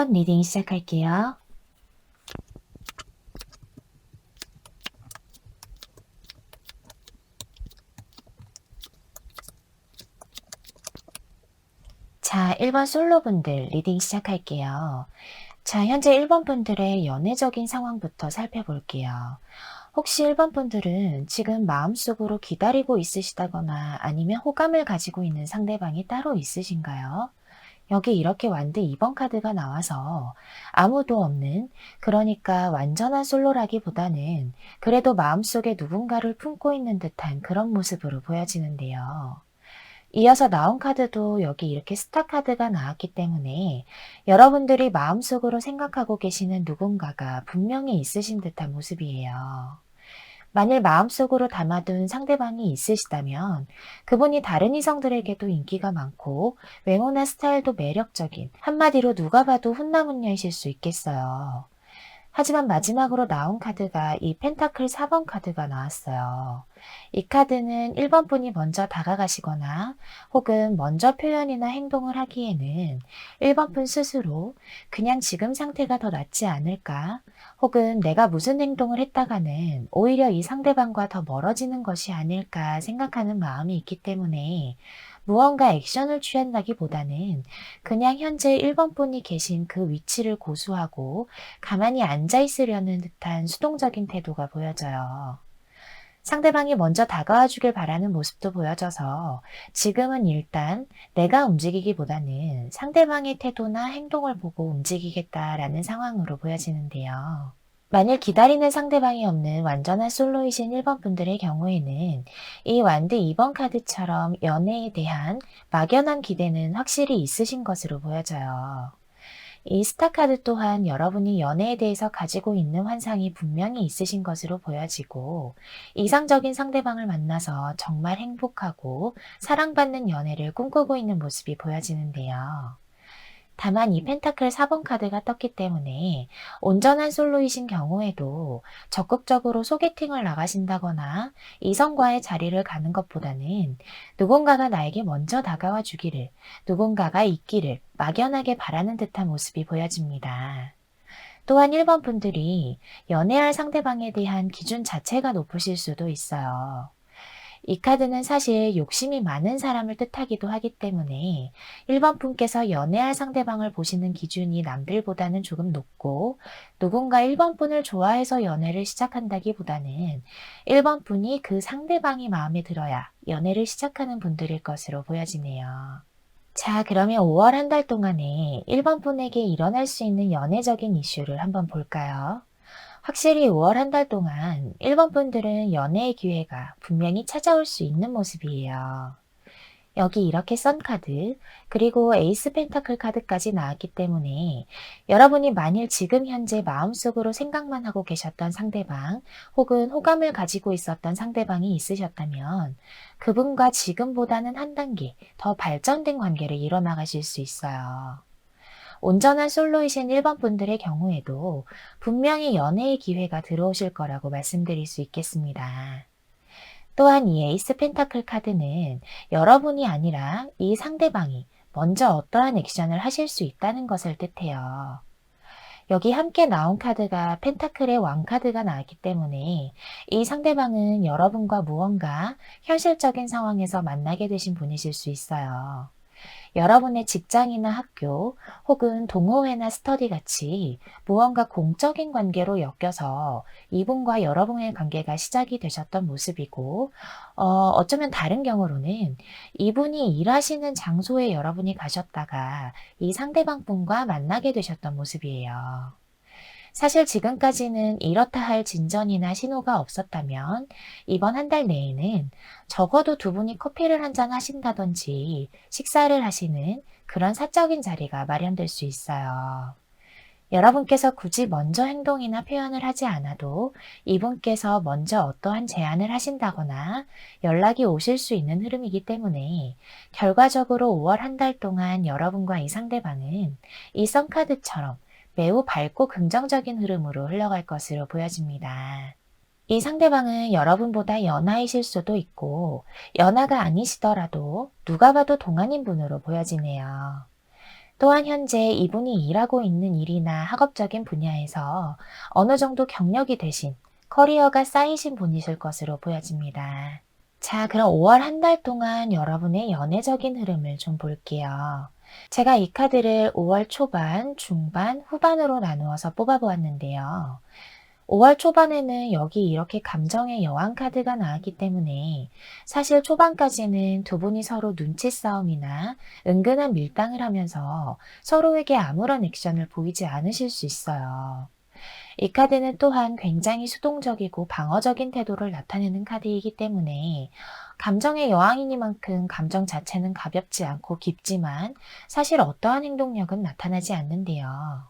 1번 리딩 시작할게요. 자, 1번 솔로분들 리딩 시작할게요. 자, 현재 1번 분들의 연애적인 상황부터 살펴볼게요. 혹시 1번 분들은 지금 마음속으로 기다리고 있으시다거나 아니면 호감을 가지고 있는 상대방이 따로 있으신가요? 여기 이렇게 완드 2번 카드가 나와서 아무도 없는, 그러니까 완전한 솔로라기보다는 그래도 마음속에 누군가를 품고 있는 듯한 그런 모습으로 보여지는데요. 이어서 나온 카드도 여기 이렇게 스타 카드가 나왔기 때문에 여러분들이 마음속으로 생각하고 계시는 누군가가 분명히 있으신 듯한 모습이에요. 만일 마음속으로 담아둔 상대방이 있으시다면 그분이 다른 이성들에게도 인기가 많고 외모나 스타일도 매력적인, 한마디로 누가 봐도 훈남훈녀이실 수 있겠어요. 하지만 마지막으로 나온 카드가 이 펜타클 4번 카드가 나왔어요. 이 카드는 1번 분이 먼저 다가가시거나 혹은 먼저 표현이나 행동을 하기에는 1번 분 스스로 그냥 지금 상태가 더 낫지 않을까? 혹은 내가 무슨 행동을 했다가는 오히려 이 상대방과 더 멀어지는 것이 아닐까 생각하는 마음이 있기 때문에 무언가 액션을 취한다기보다는 그냥 현재 1번 분이 계신 그 위치를 고수하고 가만히 앉아 있으려는 듯한 수동적인 태도가 보여져요. 상대방이 먼저 다가와 주길 바라는 모습도 보여져서 지금은 일단 내가 움직이기보다는 상대방의 태도나 행동을 보고 움직이겠다라는 상황으로 보여지는데요. 만일 기다리는 상대방이 없는 완전한 솔로이신 1번 분들의 경우에는 이 완드 2번 카드처럼 연애에 대한 막연한 기대는 확실히 있으신 것으로 보여져요. 이 스타 카드 또한 여러분이 연애에 대해서 가지고 있는 환상이 분명히 있으신 것으로 보여지고 이상적인 상대방을 만나서 정말 행복하고 사랑받는 연애를 꿈꾸고 있는 모습이 보여지는데요. 다만 이 펜타클 4번 카드가 떴기 때문에 온전한 솔로이신 경우에도 적극적으로 소개팅을 나가신다거나 이성과의 자리를 가는 것보다는 누군가가 나에게 먼저 다가와 주기를, 누군가가 있기를 막연하게 바라는 듯한 모습이 보여집니다. 또한 1번 분들이 연애할 상대방에 대한 기준 자체가 높으실 수도 있어요. 이 카드는 사실 욕심이 많은 사람을 뜻하기도 하기 때문에 1번 분께서 연애할 상대방을 보시는 기준이 남들보다는 조금 높고 누군가 1번 분을 좋아해서 연애를 시작한다기보다는 1번 분이 그 상대방이 마음에 들어야 연애를 시작하는 분들일 것으로 보여지네요. 자, 그러면 5월 한 달 동안에 1번 분에게 일어날 수 있는 연애적인 이슈를 한번 볼까요? 확실히 5월 한 달 동안 1번 분들은 연애의 기회가 분명히 찾아올 수 있는 모습이에요. 여기 이렇게 선 카드, 그리고 에이스 펜타클 카드까지 나왔기 때문에 여러분이 만일 지금 현재 마음속으로 생각만 하고 계셨던 상대방 혹은 호감을 가지고 있었던 상대방이 있으셨다면 그분과 지금보다는 한 단계 더 발전된 관계를 이뤄나가실 수 있어요. 온전한 솔로이신 1번 분들의 경우에도 분명히 연애의 기회가 들어오실 거라고 말씀드릴 수 있겠습니다. 또한 이 에이스 펜타클 카드는 여러분이 아니라 이 상대방이 먼저 어떠한 액션을 하실 수 있다는 것을 뜻해요. 여기 함께 나온 카드가 펜타클의 왕 카드가 나왔기 때문에 이 상대방은 여러분과 무언가 현실적인 상황에서 만나게 되신 분이실 수 있어요. 여러분의 직장이나 학교 혹은 동호회나 스터디 같이 무언가 공적인 관계로 엮여서 이분과 여러분의 관계가 시작이 되셨던 모습이고 어쩌면 다른 경우로는 이분이 일하시는 장소에 여러분이 가셨다가 이 상대방 분과 만나게 되셨던 모습이에요. 사실 지금까지는 이렇다 할 진전이나 신호가 없었다면 이번 한 달 내에는 적어도 두 분이 커피를 한잔 하신다든지 식사를 하시는 그런 사적인 자리가 마련될 수 있어요. 여러분께서 굳이 먼저 행동이나 표현을 하지 않아도 이분께서 먼저 어떠한 제안을 하신다거나 연락이 오실 수 있는 흐름이기 때문에 결과적으로 5월 한 달 동안 여러분과 이 상대방은 이 썬카드처럼 매우 밝고 긍정적인 흐름으로 흘러갈 것으로 보여집니다. 이 상대방은 여러분보다 연하이실 수도 있고 연하가 아니시더라도 누가 봐도 동안인 분으로 보여지네요. 또한 현재 이분이 일하고 있는 일이나 학업적인 분야에서 어느 정도 경력이 되신 커리어가 쌓이신 분이실 것으로 보여집니다. 자, 그럼 5월 한 달 동안 여러분의 연애적인 흐름을 좀 볼게요. 제가 이 카드를 5월 초반, 중반, 후반으로 나누어서 뽑아보았는데요. 5월 초반에는 여기 이렇게 감정의 여왕 카드가 나왔기 때문에 사실 초반까지는 두 분이 서로 눈치 싸움이나 은근한 밀당을 하면서 서로에게 아무런 액션을 보이지 않으실 수 있어요. 이 카드는 또한 굉장히 수동적이고 방어적인 태도를 나타내는 카드이기 때문에 감정의 여왕이니만큼 감정 자체는 가볍지 않고 깊지만 사실 어떠한 행동력은 나타나지 않는데요.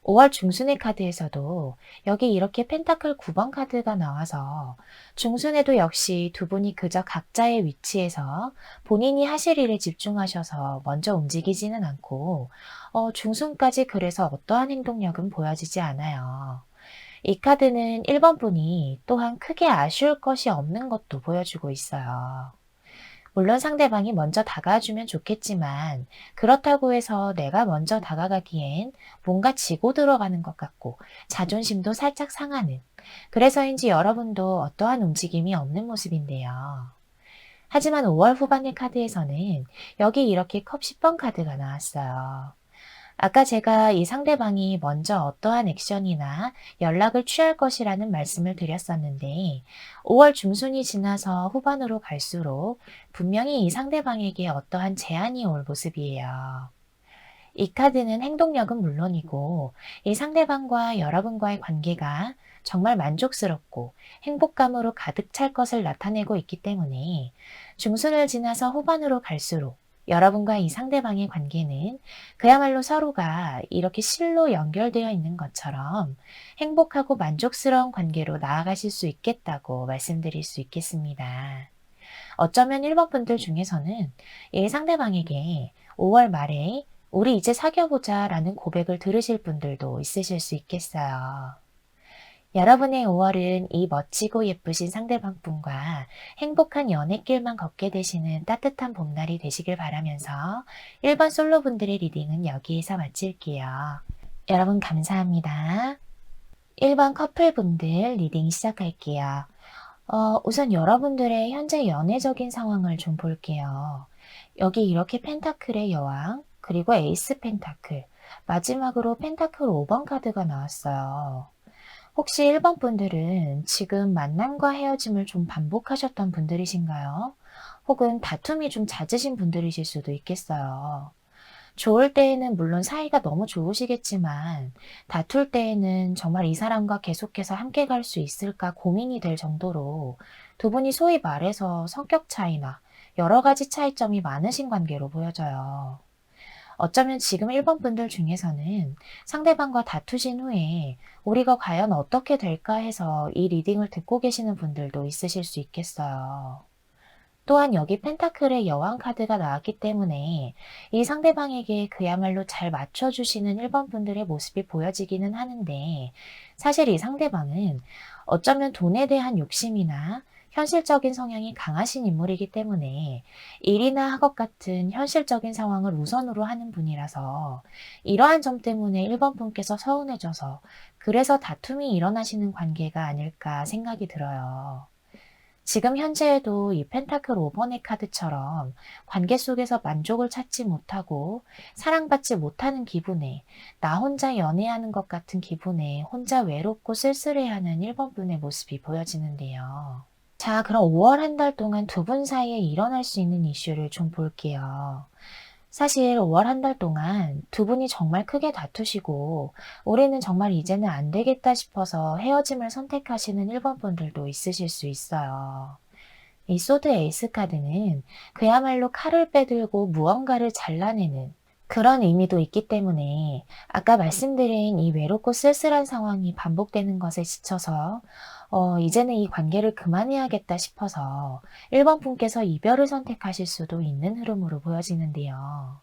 5월 중순의 카드에서도 여기 이렇게 펜타클 9번 카드가 나와서 중순에도 역시 두 분이 그저 각자의 위치에서 본인이 하실 일에 집중하셔서 먼저 움직이지는 않고 중순까지 그래서 어떠한 행동력은 보여지지 않아요. 이 카드는 1번 분이 또한 크게 아쉬울 것이 없는 것도 보여주고 있어요. 물론 상대방이 먼저 다가와주면 좋겠지만 그렇다고 해서 내가 먼저 다가가기엔 뭔가 지고 들어가는 것 같고 자존심도 살짝 상하는, 그래서인지 여러분도 어떠한 움직임이 없는 모습인데요. 하지만 5월 후반의 카드에서는 여기 이렇게 컵 10번 카드가 나왔어요. 아까 제가 이 상대방이 먼저 어떠한 액션이나 연락을 취할 것이라는 말씀을 드렸었는데 5월 중순이 지나서 후반으로 갈수록 분명히 이 상대방에게 어떠한 제안이 올 모습이에요. 이 카드는 행동력은 물론이고 이 상대방과 여러분과의 관계가 정말 만족스럽고 행복감으로 가득 찰 것을 나타내고 있기 때문에 중순을 지나서 후반으로 갈수록 여러분과 이 상대방의 관계는 그야말로 서로가 이렇게 실로 연결되어 있는 것처럼 행복하고 만족스러운 관계로 나아가실 수 있겠다고 말씀드릴 수 있겠습니다. 어쩌면 1번 분들 중에서는 이 상대방에게 5월 말에 우리 이제 사귀어보자 라는 고백을 들으실 분들도 있으실 수 있겠어요. 여러분의 5월은 이 멋지고 예쁘신 상대방분과 행복한 연애길만 걷게 되시는 따뜻한 봄날이 되시길 바라면서 1번 솔로분들의 리딩은 여기에서 마칠게요. 여러분 감사합니다. 1번 커플분들 리딩 시작할게요. 우선 여러분들의 현재 연애적인 상황을 좀 볼게요. 여기 이렇게 펜타클의 여왕, 그리고 에이스 펜타클, 마지막으로 펜타클 5번 카드가 나왔어요. 혹시 1번 분들은 지금 만남과 헤어짐을 좀 반복하셨던 분들이신가요? 혹은 다툼이 좀 잦으신 분들이실 수도 있겠어요. 좋을 때에는 물론 사이가 너무 좋으시겠지만 다툴 때에는 정말 이 사람과 계속해서 함께 갈 수 있을까 고민이 될 정도로 두 분이 소위 말해서 성격 차이나 여러 가지 차이점이 많으신 관계로 보여져요. 어쩌면 지금 1번 분들 중에서는 상대방과 다투신 후에 우리가 과연 어떻게 될까 해서 이 리딩을 듣고 계시는 분들도 있으실 수 있겠어요. 또한 여기 펜타클의 여왕 카드가 나왔기 때문에 이 상대방에게 그야말로 잘 맞춰주시는 1번 분들의 모습이 보여지기는 하는데 사실 이 상대방은 어쩌면 돈에 대한 욕심이나 현실적인 성향이 강하신 인물이기 때문에 일이나 학업 같은 현실적인 상황을 우선으로 하는 분이라서 이러한 점 때문에 1번 분께서 서운해져서 그래서 다툼이 일어나시는 관계가 아닐까 생각이 들어요. 지금 현재에도 이 펜타클 5번의 카드처럼 관계 속에서 만족을 찾지 못하고 사랑받지 못하는 기분에 나 혼자 연애하는 것 같은 기분에 혼자 외롭고 쓸쓸해하는 1번 분의 모습이 보여지는데요. 자, 그럼 5월 한 달 동안 두 분 사이에 일어날 수 있는 이슈를 좀 볼게요. 사실 5월 한 달 동안 두 분이 정말 크게 다투시고 우리는 정말 이제는 안 되겠다 싶어서 헤어짐을 선택하시는 1번 분들도 있으실 수 있어요. 이 소드 에이스 카드는 그야말로 칼을 빼들고 무언가를 잘라내는 그런 의미도 있기 때문에 아까 말씀드린 이 외롭고 쓸쓸한 상황이 반복되는 것에 지쳐서 이제는 이 관계를 그만해야겠다 싶어서 1번 분께서 이별을 선택하실 수도 있는 흐름으로 보여지는데요.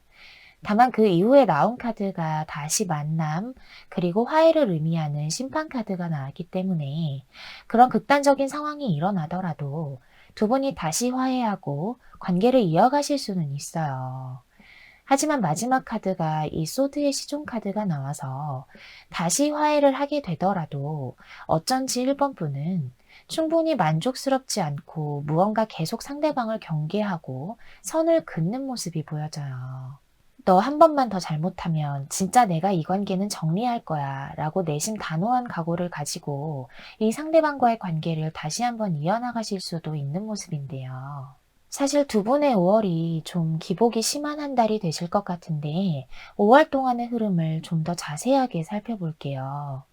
다만 그 이후에 나온 카드가 다시 만남, 그리고 화해를 의미하는 심판 카드가 나왔기 때문에 그런 극단적인 상황이 일어나더라도 두 분이 다시 화해하고 관계를 이어가실 수는 있어요. 하지만 마지막 카드가 이 소드의 시종 카드가 나와서 다시 화해를 하게 되더라도 어쩐지 1번 분은 충분히 만족스럽지 않고 무언가 계속 상대방을 경계하고 선을 긋는 모습이 보여져요. 너 한 번만 더 잘못하면 진짜 내가 이 관계는 정리할 거야 라고 내심 단호한 각오를 가지고 이 상대방과의 관계를 다시 한번 이어나가실 수도 있는 모습인데요. 사실 두 분의 5월이 좀 기복이 심한 한 달이 되실 것 같은데 5월 동안의 흐름을 좀 더 자세하게 살펴볼게요.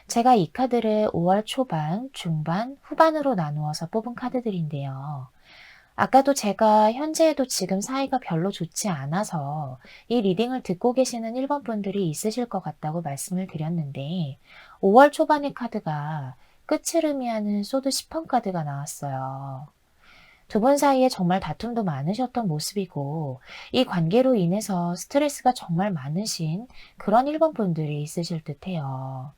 제가 이 카드를 5월 초반, 중반, 후반으로 나누어서 뽑은 카드들인데요. 아까도 제가 현재에도 지금 사이가 별로 좋지 않아서 이 리딩을 듣고 계시는 1번 분들이 있으실 것 같다고 말씀을 드렸는데 5월 초반의 카드가 끝을 의미하는 소드 10번 카드가 나왔어요. 두 분 사이에 정말 다툼도 많으셨던 모습이고 이 관계로 인해서 스트레스가 정말 많으신 그런 1번 분들이 있으실 듯해요.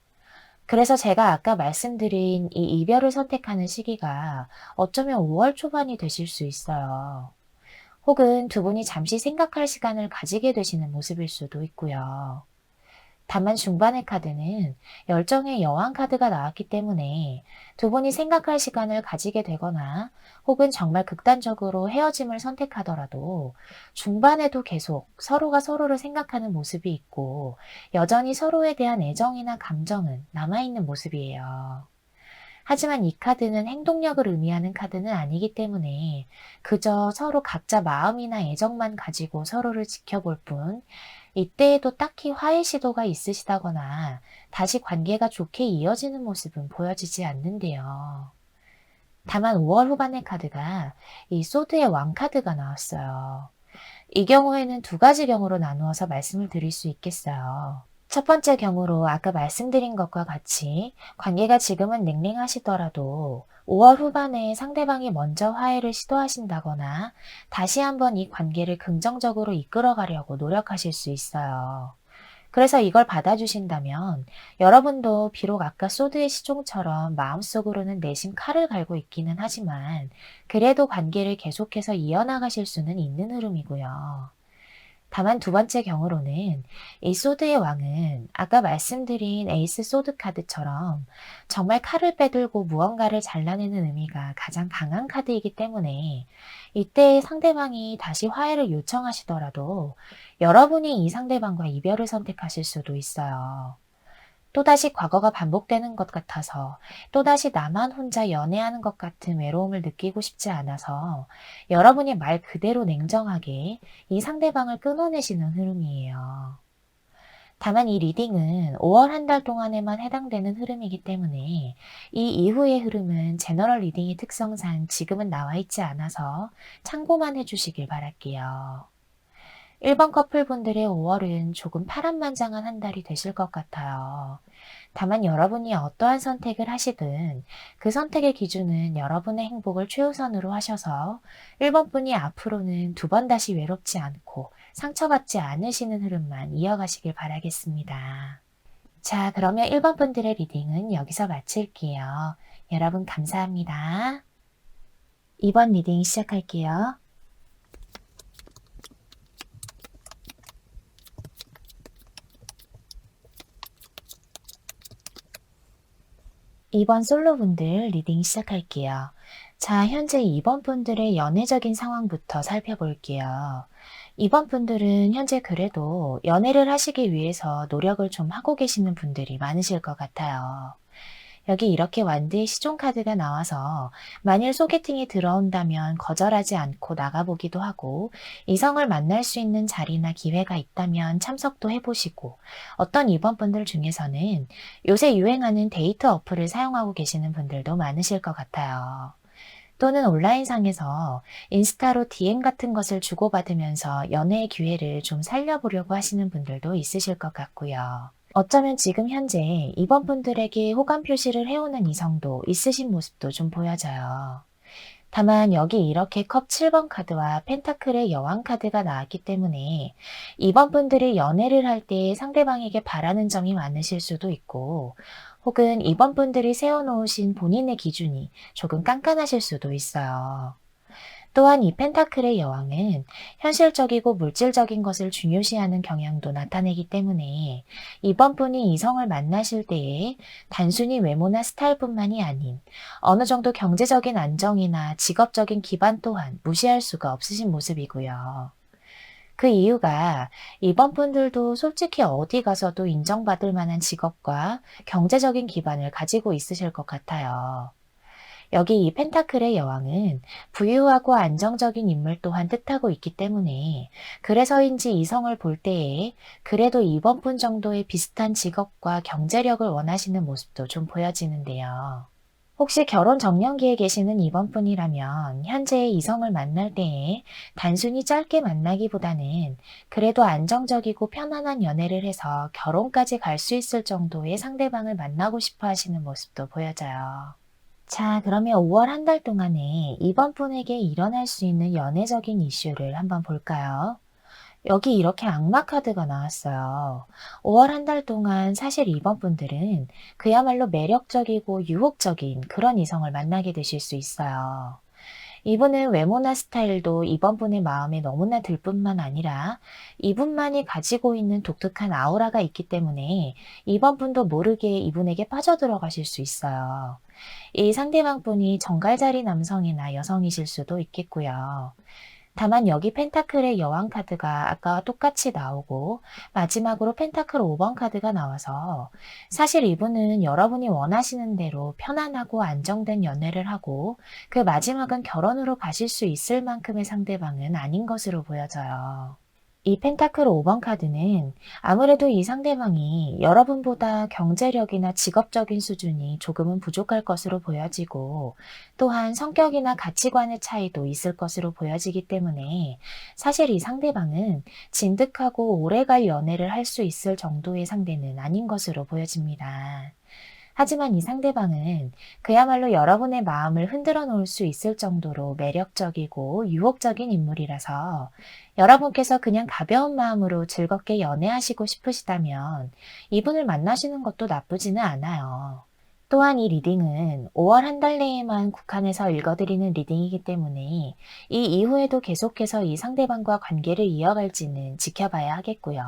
그래서 제가 아까 말씀드린 이 이별을 선택하는 시기가 어쩌면 5월 초반이 되실 수 있어요. 혹은 두 분이 잠시 생각할 시간을 가지게 되시는 모습일 수도 있고요. 다만 중반의 카드는 열정의 여왕 카드가 나왔기 때문에 두 분이 생각할 시간을 가지게 되거나 혹은 정말 극단적으로 헤어짐을 선택하더라도 중반에도 계속 서로가 서로를 생각하는 모습이 있고 여전히 서로에 대한 애정이나 감정은 남아있는 모습이에요. 하지만 이 카드는 행동력을 의미하는 카드는 아니기 때문에 그저 서로 각자 마음이나 애정만 가지고 서로를 지켜볼 뿐 이때에도 딱히 화해 시도가 있으시다거나 다시 관계가 좋게 이어지는 모습은 보여지지 않는데요. 다만 5월 후반의 카드가 이 소드의 왕 카드가 나왔어요. 이 경우에는 두 가지 경우로 나누어서 말씀을 드릴 수 있겠어요. 첫 번째 경우로 아까 말씀드린 것과 같이 관계가 지금은 냉랭하시더라도 5월 후반에 상대방이 먼저 화해를 시도하신다거나 다시 한번 이 관계를 긍정적으로 이끌어가려고 노력하실 수 있어요. 그래서 이걸 받아주신다면 여러분도 비록 아까 소드의 시종처럼 마음속으로는 내심 칼을 갈고 있기는 하지만 그래도 관계를 계속해서 이어나가실 수는 있는 흐름이고요. 다만 두 번째 경우로는 이 소드의 왕은 아까 말씀드린 에이스 소드 카드처럼 정말 칼을 빼들고 무언가를 잘라내는 의미가 가장 강한 카드이기 때문에 이때 상대방이 다시 화해를 요청하시더라도 여러분이 이 상대방과 이별을 선택하실 수도 있어요. 또다시 과거가 반복되는 것 같아서 또다시 나만 혼자 연애하는 것 같은 외로움을 느끼고 싶지 않아서 여러분이 말 그대로 냉정하게 이 상대방을 끊어내시는 흐름이에요. 다만 이 리딩은 5월 한 달 동안에만 해당되는 흐름이기 때문에 이 이후의 흐름은 제너럴 리딩의 특성상 지금은 나와 있지 않아서 참고만 해주시길 바랄게요. 1번 커플분들의 5월은 조금 파란만장한 한 달이 되실 것 같아요. 다만 여러분이 어떠한 선택을 하시든 그 선택의 기준은 여러분의 행복을 최우선으로 하셔서 1번 분이 앞으로는 두 번 다시 외롭지 않고 상처받지 않으시는 흐름만 이어가시길 바라겠습니다. 자, 그러면 1번 분들의 리딩은 여기서 마칠게요. 여러분 감사합니다. 2번 리딩 시작할게요. 2번 솔로분들 리딩 시작할게요. 자, 현재 2번 분들의 연애적인 상황부터 살펴볼게요. 2번 분들은 현재 그래도 연애를 하시기 위해서 노력을 좀 하고 계시는 분들이 많으실 것 같아요. 여기 이렇게 완드의 시종 카드가 나와서 만일 소개팅이 들어온다면 거절하지 않고 나가보기도 하고 이성을 만날 수 있는 자리나 기회가 있다면 참석도 해보시고 어떤 2번 분들 중에서는 요새 유행하는 데이트 어플을 사용하고 계시는 분들도 많으실 것 같아요. 또는 온라인상에서 인스타로 DM 같은 것을 주고받으면서 연애의 기회를 좀 살려보려고 하시는 분들도 있으실 것 같고요. 어쩌면 지금 현재 이번 분들에게 호감 표시를 해오는 이성도 있으신 모습도 좀 보여져요. 다만 여기 이렇게 컵 7번 카드와 펜타클의 여왕 카드가 나왔기 때문에 이번 분들이 연애를 할 때 상대방에게 바라는 점이 많으실 수도 있고 혹은 이번 분들이 세워놓으신 본인의 기준이 조금 깐깐하실 수도 있어요. 또한 이 펜타클의 여왕은 현실적이고 물질적인 것을 중요시하는 경향도 나타내기 때문에 이번 분이 이성을 만나실 때에 단순히 외모나 스타일뿐만이 아닌 어느 정도 경제적인 안정이나 직업적인 기반 또한 무시할 수가 없으신 모습이고요. 그 이유가 이번 분들도 솔직히 어디 가서도 인정받을 만한 직업과 경제적인 기반을 가지고 있으실 것 같아요. 여기 이 펜타클의 여왕은 부유하고 안정적인 인물 또한 뜻하고 있기 때문에 그래서인지 이성을 볼 때에 그래도 이번 분 정도의 비슷한 직업과 경제력을 원하시는 모습도 좀 보여지는데요. 혹시 결혼 정년기에 계시는 이번 분이라면 현재 이성을 만날 때에 단순히 짧게 만나기보다는 그래도 안정적이고 편안한 연애를 해서 결혼까지 갈 수 있을 정도의 상대방을 만나고 싶어 하시는 모습도 보여져요. 자, 그러면 5월 한 달 동안에 이번 분에게 일어날 수 있는 연애적인 이슈를 한번 볼까요? 여기 이렇게 악마 카드가 나왔어요. 5월 한 달 동안 사실 이번 분들은 그야말로 매력적이고 유혹적인 그런 이성을 만나게 되실 수 있어요. 이분은 외모나 스타일도 이번 분의 마음에 너무나 들 뿐만 아니라 이분만이 가지고 있는 독특한 아우라가 있기 때문에 이번 분도 모르게 이분에게 빠져들어가실 수 있어요. 이 상대방 분이 정갈자리 남성이나 여성이실 수도 있겠고요. 다만 여기 펜타클의 여왕 카드가 아까와 똑같이 나오고 마지막으로 펜타클 5번 카드가 나와서 사실 이분은 여러분이 원하시는 대로 편안하고 안정된 연애를 하고 그 마지막은 결혼으로 가실 수 있을 만큼의 상대방은 아닌 것으로 보여져요. 이 펜타클 5번 카드는 아무래도 이 상대방이 여러분보다 경제력이나 직업적인 수준이 조금은 부족할 것으로 보여지고 또한 성격이나 가치관의 차이도 있을 것으로 보여지기 때문에 사실 이 상대방은 진득하고 오래갈 연애를 할 수 있을 정도의 상대는 아닌 것으로 보여집니다. 하지만 이 상대방은 그야말로 여러분의 마음을 흔들어 놓을 수 있을 정도로 매력적이고 유혹적인 인물이라서 여러분께서 그냥 가벼운 마음으로 즐겁게 연애하시고 싶으시다면 이분을 만나시는 것도 나쁘지는 않아요. 또한 이 리딩은 5월 한 달 내에만 국한해서 읽어드리는 리딩이기 때문에 이 이후에도 계속해서 이 상대방과 관계를 이어갈지는 지켜봐야 하겠고요.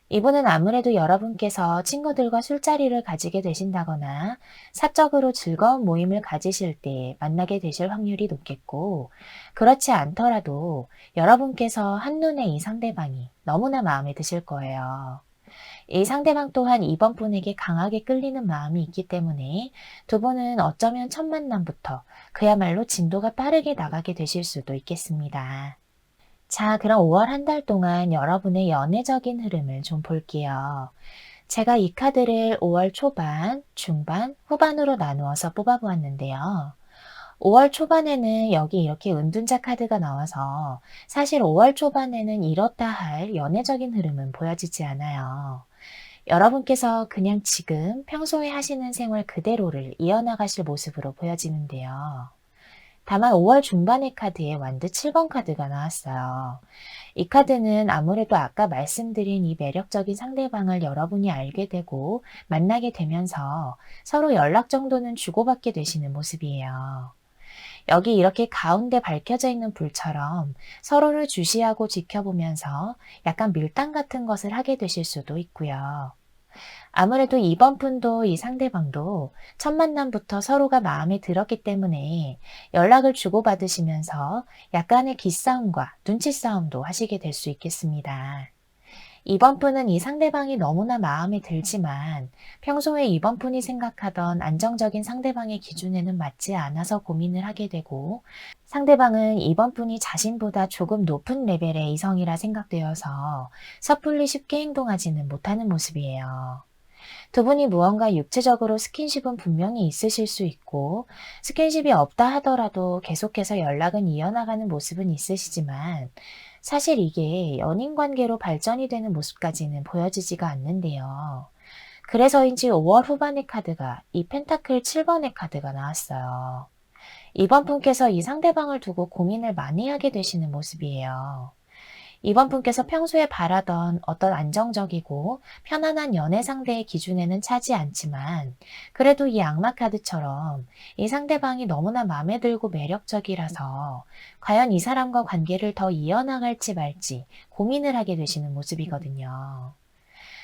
이분은 아무래도 여러분께서 친구들과 술자리를 가지게 되신다거나 사적으로 즐거운 모임을 가지실 때 만나게 되실 확률이 높겠고, 그렇지 않더라도 여러분께서 한눈에 이 상대방이 너무나 마음에 드실 거예요. 이 상대방 또한 이번 분에게 강하게 끌리는 마음이 있기 때문에 두 분은 어쩌면 첫 만남부터 그야말로 진도가 빠르게 나가게 되실 수도 있겠습니다. 자, 그럼 5월 한 달 동안 여러분의 연애적인 흐름을 좀 볼게요. 제가 이 카드를 5월 초반, 중반, 후반으로 나누어서 뽑아보았는데요. 5월 초반에는 여기 이렇게 은둔자 카드가 나와서 사실 5월 초반에는 이렇다 할 연애적인 흐름은 보여지지 않아요. 여러분께서 그냥 지금 평소에 하시는 생활 그대로를 이어나가실 모습으로 보여지는데요. 다만 5월 중반의 카드에 완드 7번 카드가 나왔어요. 이 카드는 아무래도 아까 말씀드린 이 매력적인 상대방을 여러분이 알게 되고 만나게 되면서 서로 연락 정도는 주고받게 되시는 모습이에요. 여기 이렇게 가운데 밝혀져 있는 불처럼 서로를 주시하고 지켜보면서 약간 밀당 같은 것을 하게 되실 수도 있고요. 아무래도 이번 분도 이 상대방도 첫 만남부터 서로가 마음에 들었기 때문에 연락을 주고받으시면서 약간의 기싸움과 눈치 싸움도 하시게 될 수 있겠습니다. 이번 분은 이 상대방이 너무나 마음에 들지만 평소에 이번 분이 생각하던 안정적인 상대방의 기준에는 맞지 않아서 고민을 하게 되고 상대방은 이번 분이 자신보다 조금 높은 레벨의 이성이라 생각되어서 섣불리 쉽게 행동하지는 못하는 모습이에요. 두 분이 무언가 육체적으로 스킨십은 분명히 있으실 수 있고 스킨십이 없다 하더라도 계속해서 연락은 이어나가는 모습은 있으시지만 사실 이게 연인 관계로 발전이 되는 모습까지는 보여지지가 않는데요. 그래서인지 5월 후반의 카드가 이 펜타클 7번의 카드가 나왔어요. 이번 분께서 이 상대방을 두고 고민을 많이 하게 되시는 모습이에요. 이번 분께서 평소에 바라던 어떤 안정적이고 편안한 연애 상대의 기준에는 차지 않지만 그래도 이 악마 카드처럼 이 상대방이 너무나 마음에 들고 매력적이라서 과연 이 사람과 관계를 더 이어나갈지 말지 고민을 하게 되시는 모습이거든요.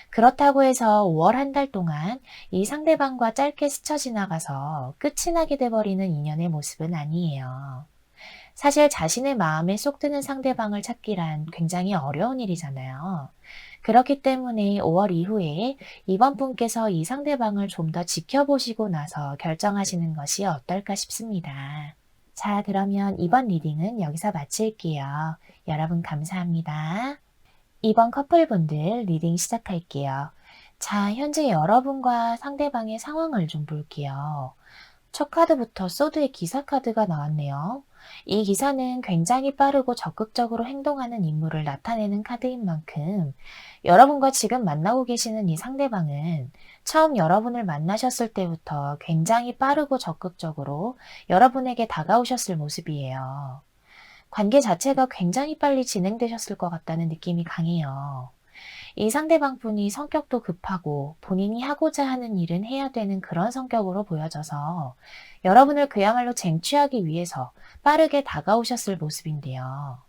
그렇다고 해서 5월 한 달 동안 이 상대방과 짧게 스쳐 지나가서 끝이 나게 돼버리는 인연의 모습은 아니에요. 사실 자신의 마음에 쏙 드는 상대방을 찾기란 굉장히 어려운 일이잖아요. 그렇기 때문에 5월 이후에 이번 분께서 이 상대방을 좀 더 지켜보시고 나서 결정하시는 것이 어떨까 싶습니다. 자, 그러면 이번 리딩은 여기서 마칠게요. 여러분 감사합니다. 이번 커플분들 리딩 시작할게요. 자, 현재 여러분과 상대방의 상황을 좀 볼게요. 첫 카드부터 소드의 기사 카드가 나왔네요. 이 기사는 굉장히 빠르고 적극적으로 행동하는 인물을 나타내는 카드인 만큼 여러분과 지금 만나고 계시는 이 상대방은 처음 여러분을 만나셨을 때부터 굉장히 빠르고 적극적으로 여러분에게 다가오셨을 모습이에요. 관계 자체가 굉장히 빨리 진행되셨을 것 같다는 느낌이 강해요. 이 상대방 분이 성격도 급하고 본인이 하고자 하는 일은 해야 되는 그런 성격으로 보여져서 여러분을 그야말로 쟁취하기 위해서 빠르게 다가오셨을 모습인데요.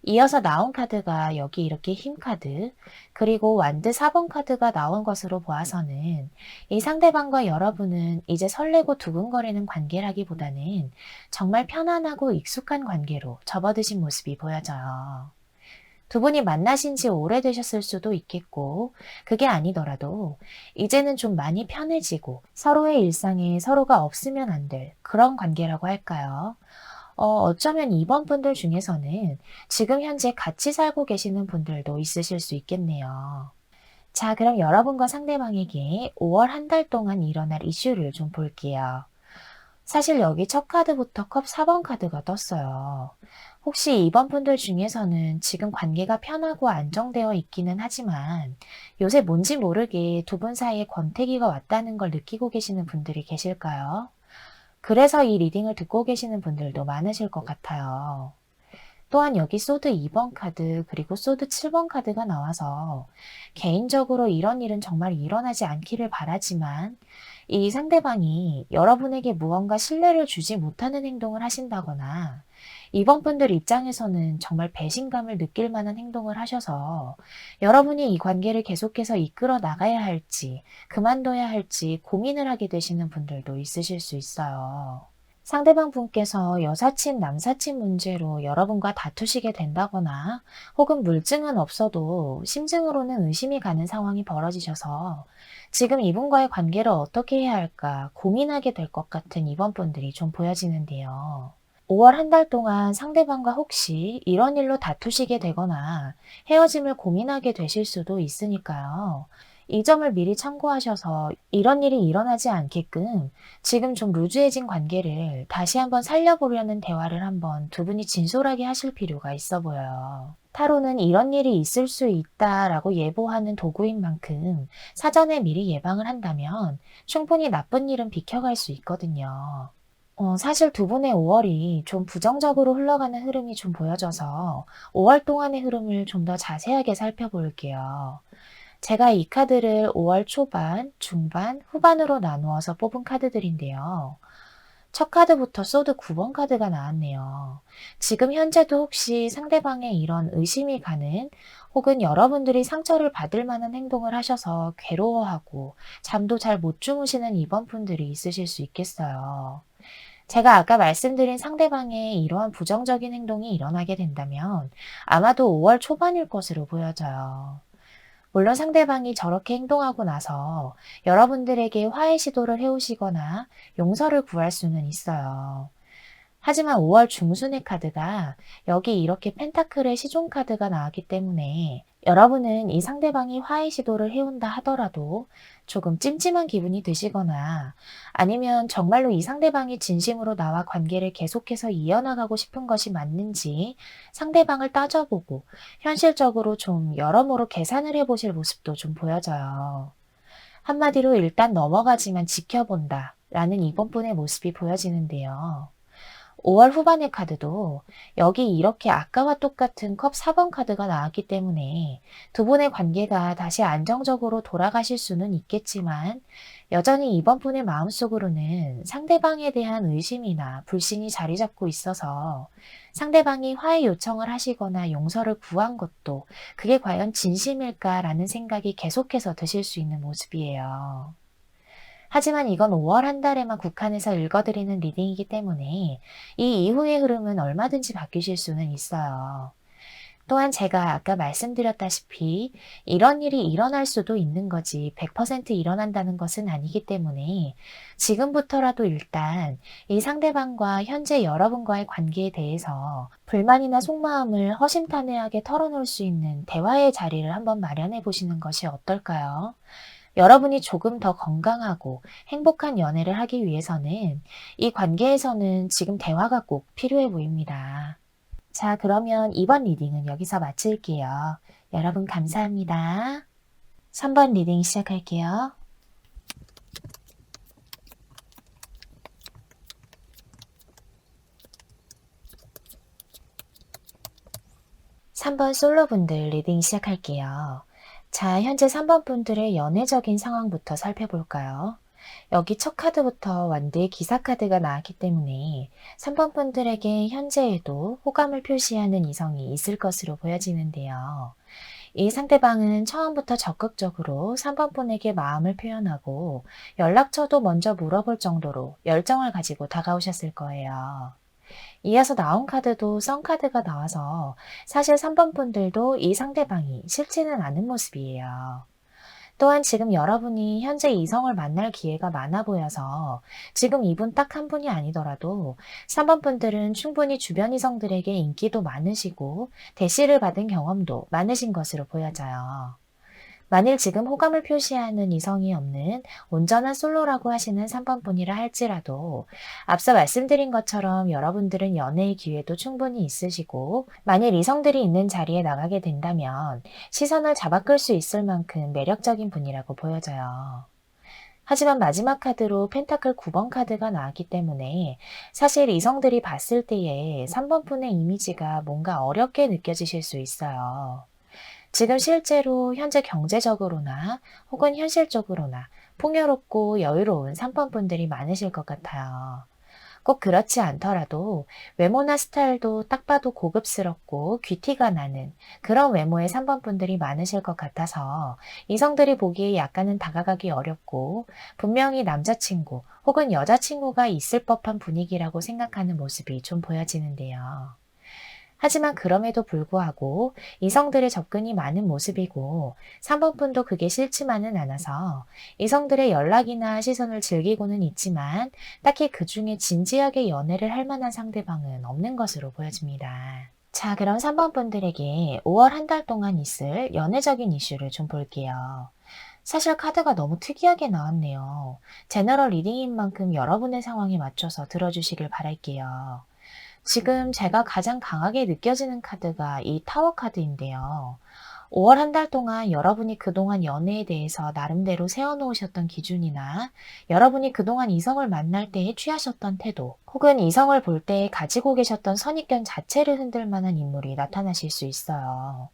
이어서 나온 카드가 여기 이렇게 힘 카드, 그리고 완드 4번 카드가 나온 것으로 보아서는 이 상대방과 여러분은 이제 설레고 두근거리는 관계라기보다는 정말 편안하고 익숙한 관계로 접어드신 모습이 보여져요. 두 분이 만나신 지 오래되셨을 수도 있겠고, 그게 아니더라도 이제는 좀 많이 편해지고 서로의 일상에 서로가 없으면 안 될 그런 관계라고 할까요? 어쩌면 이번 분들 중에서는 지금 현재 같이 살고 계시는 분들도 있으실 수 있겠네요. 자, 그럼 여러분과 상대방에게 5월 한 달 동안 일어날 이슈를 좀 볼게요. 사실 여기 첫 카드부터 컵 4번 카드가 떴어요. 혹시 이번 분들 중에서는 지금 관계가 편하고 안정되어 있기는 하지만 요새 뭔지 모르게 두 분 사이에 권태기가 왔다는 걸 느끼고 계시는 분들이 계실까요? 그래서 이 리딩을 듣고 계시는 분들도 많으실 것 같아요. 또한 여기 소드 2번 카드 그리고 소드 7번 카드가 나와서 개인적으로 이런 일은 정말 일어나지 않기를 바라지만 이 상대방이 여러분에게 무언가 신뢰를 주지 못하는 행동을 하신다거나 이번 분들 입장에서는 정말 배신감을 느낄 만한 행동을 하셔서 여러분이 이 관계를 계속해서 이끌어 나가야 할지 그만둬야 할지 고민을 하게 되시는 분들도 있으실 수 있어요. 상대방 분께서 여사친, 남사친 문제로 여러분과 다투시게 된다거나 혹은 물증은 없어도 심증으로는 의심이 가는 상황이 벌어지셔서 지금 이분과의 관계를 어떻게 해야 할까 고민하게 될 것 같은 이번 분들이 좀 보여지는데요. 5월 한 달 동안 상대방과 혹시 이런 일로 다투시게 되거나 헤어짐을 고민하게 되실 수도 있으니까요. 이 점을 미리 참고하셔서 이런 일이 일어나지 않게끔 지금 좀 루즈해진 관계를 다시 한번 살려보려는 대화를 한번 두 분이 진솔하게 하실 필요가 있어 보여요. 타로는 이런 일이 있을 수 있다라고 예보하는 도구인 만큼 사전에 미리 예방을 한다면 충분히 나쁜 일은 비켜갈 수 있거든요. 사실 두 분의 5월이 좀 부정적으로 흘러가는 흐름이 좀 보여져서 5월 동안의 흐름을 좀 더 자세하게 살펴볼게요. 제가 이 카드를 5월 초반, 중반, 후반으로 나누어서 뽑은 카드들인데요. 첫 카드부터 소드 9번 카드가 나왔네요. 지금 현재도 혹시 상대방의 이런 의심이 가는 혹은 여러분들이 상처를 받을 만한 행동을 하셔서 괴로워하고 잠도 잘 못 주무시는 이번 분들이 있으실 수 있겠어요. 제가 아까 말씀드린 상대방의 이러한 부정적인 행동이 일어나게 된다면 아마도 5월 초반일 것으로 보여져요. 물론 상대방이 저렇게 행동하고 나서 여러분들에게 화해 시도를 해오시거나 용서를 구할 수는 있어요. 하지만 5월 중순의 카드가 여기 이렇게 펜타클의 시종 카드가 나왔기 때문에 여러분은 이 상대방이 화해 시도를 해온다 하더라도 조금 찜찜한 기분이 드시거나 아니면 정말로 이 상대방이 진심으로 나와 관계를 계속해서 이어나가고 싶은 것이 맞는지 상대방을 따져보고 현실적으로 좀 여러모로 계산을 해보실 모습도 좀 보여져요. 한마디로 일단 넘어가지만 지켜본다 라는 이번 분의 모습이 보여지는데요. 5월 후반의 카드도 여기 이렇게 아까와 똑같은 컵 4번 카드가 나왔기 때문에 두 분의 관계가 다시 안정적으로 돌아가실 수는 있겠지만 여전히 이번 분의 마음속으로는 상대방에 대한 의심이나 불신이 자리 잡고 있어서 상대방이 화해 요청을 하시거나 용서를 구한 것도 그게 과연 진심일까라는 생각이 계속해서 드실 수 있는 모습이에요. 하지만 이건 5월 한 달에만 국한해서 읽어드리는 리딩이기 때문에 이 이후의 흐름은 얼마든지 바뀌실 수는 있어요. 또한 제가 아까 말씀드렸다시피 이런 일이 일어날 수도 있는 거지 100% 일어난다는 것은 아니기 때문에 지금부터라도 일단 이 상대방과 현재 여러분과의 관계에 대해서 불만이나 속마음을 허심탄회하게 털어놓을 수 있는 대화의 자리를 한번 마련해 보시는 것이 어떨까요? 여러분이 조금 더 건강하고 행복한 연애를 하기 위해서는 이 관계에서는 지금 대화가 꼭 필요해 보입니다. 자, 그러면 이번 리딩은 여기서 마칠게요. 여러분 감사합니다. 3번 리딩 시작할게요. 3번 솔로분들 리딩 시작할게요. 자, 현재 3번 분들의 연애적인 상황부터 살펴볼까요? 여기 첫 카드부터 완대의 기사 카드가 나왔기 때문에 3번 분들에게 현재에도 호감을 표시하는 이성이 있을 것으로 보여지는데요. 이 상대방은 처음부터 적극적으로 3번 분에게 마음을 표현하고 연락처도 먼저 물어볼 정도로 열정을 가지고 다가오셨을 거예요. 이어서 나온 카드도 썬카드가 나와서 사실 3번 분들도 이 상대방이 싫지는 않은 모습이에요. 또한 지금 여러분이 현재 이성을 만날 기회가 많아 보여서 지금 이분 딱 한 분이 아니더라도 3번 분들은 충분히 주변 이성들에게 인기도 많으시고 대시를 받은 경험도 많으신 것으로 보여져요. 만일 지금 호감을 표시하는 이성이 없는 온전한 솔로라고 하시는 3번 분이라 할지라도 앞서 말씀드린 것처럼 여러분들은 연애의 기회도 충분히 있으시고 만일 이성들이 있는 자리에 나가게 된다면 시선을 잡아끌 수 있을 만큼 매력적인 분이라고 보여져요. 하지만 마지막 카드로 펜타클 9번 카드가 나왔기 때문에 사실 이성들이 봤을 때의 3번 분의 이미지가 뭔가 어렵게 느껴지실 수 있어요. 지금 실제로 현재 경제적으로나 혹은 현실적으로나 풍요롭고 여유로운 3번 분들이 많으실 것 같아요. 꼭 그렇지 않더라도 외모나 스타일도 딱 봐도 고급스럽고 귀티가 나는 그런 외모의 3번 분들이 많으실 것 같아서 이성들이 보기에 약간은 다가가기 어렵고 분명히 남자친구 혹은 여자친구가 있을 법한 분위기라고 생각하는 모습이 좀 보여지는데요. 하지만 그럼에도 불구하고 이성들의 접근이 많은 모습이고 3번 분도 그게 싫지만은 않아서 이성들의 연락이나 시선을 즐기고는 있지만 딱히 그 중에 진지하게 연애를 할 만한 상대방은 없는 것으로 보여집니다. 자, 그럼 3번 분들에게 5월 한 달 동안 있을 연애적인 이슈를 좀 볼게요. 사실 카드가 너무 특이하게 나왔네요. 제너럴 리딩인 만큼 여러분의 상황에 맞춰서 들어주시길 바랄게요. 지금 제가 가장 강하게 느껴지는 카드가 이 타워 카드인데요. 5월 한 달 동안 여러분이 그동안 연애에 대해서 나름대로 세워놓으셨던 기준이나 여러분이 그동안 이성을 만날 때에 취하셨던 태도, 혹은 이성을 볼 때에 가지고 계셨던 선입견 자체를 흔들 만한 인물이 나타나실 수 있어요.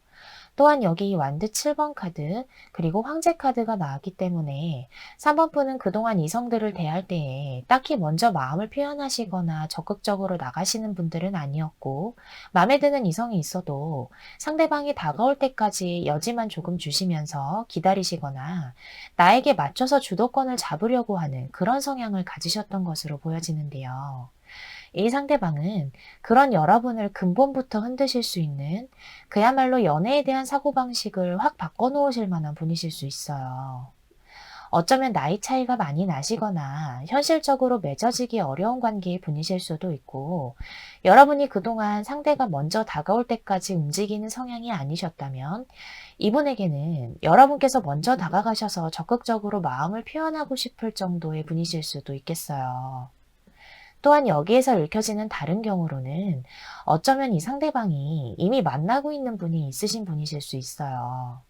또한 여기 완드 7번 카드 그리고 황제 카드가 나왔기 때문에 3번 분은 그동안 이성들을 대할 때에 딱히 먼저 마음을 표현하시거나 적극적으로 나가시는 분들은 아니었고 마음에 드는 이성이 있어도 상대방이 다가올 때까지 여지만 조금 주시면서 기다리시거나 나에게 맞춰서 주도권을 잡으려고 하는 그런 성향을 가지셨던 것으로 보여지는데요. 이 상대방은 그런 여러분을 근본부터 흔드실 수 있는 그야말로 연애에 대한 사고방식을 확 바꿔놓으실 만한 분이실 수 있어요. 어쩌면 나이 차이가 많이 나시거나 현실적으로 맺어지기 어려운 관계의 분이실 수도 있고 여러분이 그동안 상대가 먼저 다가올 때까지 움직이는 성향이 아니셨다면 이분에게는 여러분께서 먼저 다가가셔서 적극적으로 마음을 표현하고 싶을 정도의 분이실 수도 있겠어요. 또한 여기에서 읽혀지는 다른 경우로는 어쩌면 이 상대방이 이미 만나고 있는 분이 있으신 분이실 수 있어요.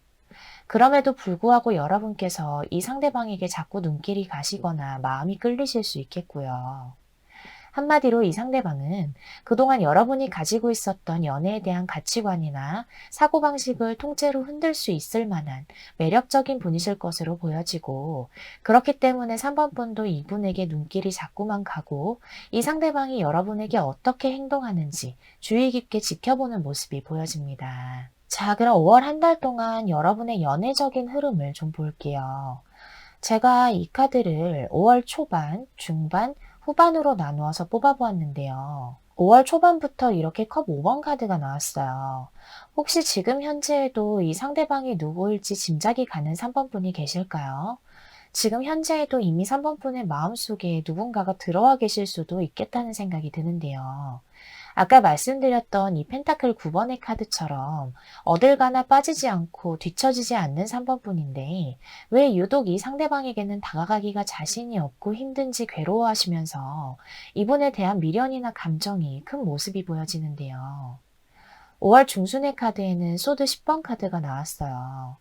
그럼에도 불구하고 여러분께서 이 상대방에게 자꾸 눈길이 가시거나 마음이 끌리실 수 있겠고요. 한마디로 이 상대방은 그동안 여러분이 가지고 있었던 연애에 대한 가치관이나 사고방식을 통째로 흔들 수 있을 만한 매력적인 분이실 것으로 보여지고, 그렇기 때문에 3번 분도 이분에게 눈길이 자꾸만 가고 이 상대방이 여러분에게 어떻게 행동하는지 주의 깊게 지켜보는 모습이 보여집니다. 자, 그럼 5월 한 달 동안 여러분의 연애적인 흐름을 좀 볼게요. 제가 이 카드를 5월 초반, 중반, 후반으로 나누어서 뽑아보았는데요. 5월 초반부터 이렇게 컵 5번 카드가 나왔어요. 혹시 지금 현재에도 이 상대방이 누구일지 짐작이 가는 3번 분이 계실까요? 지금 현재에도 이미 3번 분의 마음속에 누군가가 들어와 계실 수도 있겠다는 생각이 드는데요. 아까 말씀드렸던 이 펜타클 9번의 카드처럼 어딜 가나 빠지지 않고 뒤처지지 않는 3번 분인데, 왜 유독 이 상대방에게는 다가가기가 자신이 없고 힘든지 괴로워하시면서 이분에 대한 미련이나 감정이 큰 모습이 보여지는데요. 5월 중순의 카드에는 소드 10번 카드가 나왔어요.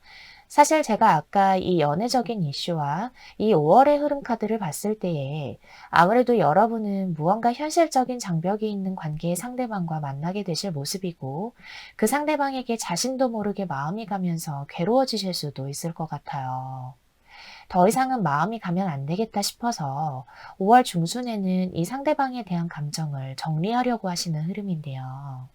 사실 제가 아까 이 연애적인 이슈와 이 5월의 흐름 카드를 봤을 때에 아무래도 여러분은 무언가 현실적인 장벽이 있는 관계의 상대방과 만나게 되실 모습이고, 그 상대방에게 자신도 모르게 마음이 가면서 괴로워지실 수도 있을 것 같아요. 더 이상은 마음이 가면 안 되겠다 싶어서 5월 중순에는 이 상대방에 대한 감정을 정리하려고 하시는 흐름인데요.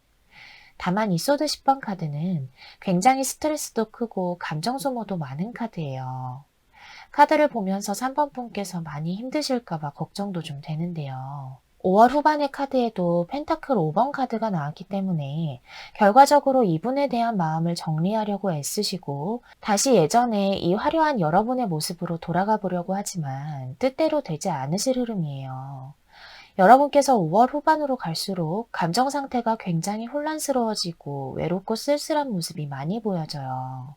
다만 이 소드 10번 카드는 굉장히 스트레스도 크고 감정 소모도 많은 카드예요. 카드를 보면서 3번 분께서 많이 힘드실까 봐 걱정도 좀 되는데요. 5월 후반의 카드에도 펜타클 5번 카드가 나왔기 때문에 결과적으로 이분에 대한 마음을 정리하려고 애쓰시고 다시 예전에 이 화려한 여러분의 모습으로 돌아가 보려고 하지만 뜻대로 되지 않으실 흐름이에요. 여러분께서 5월 후반으로 갈수록 감정 상태가 굉장히 혼란스러워지고 외롭고 쓸쓸한 모습이 많이 보여져요.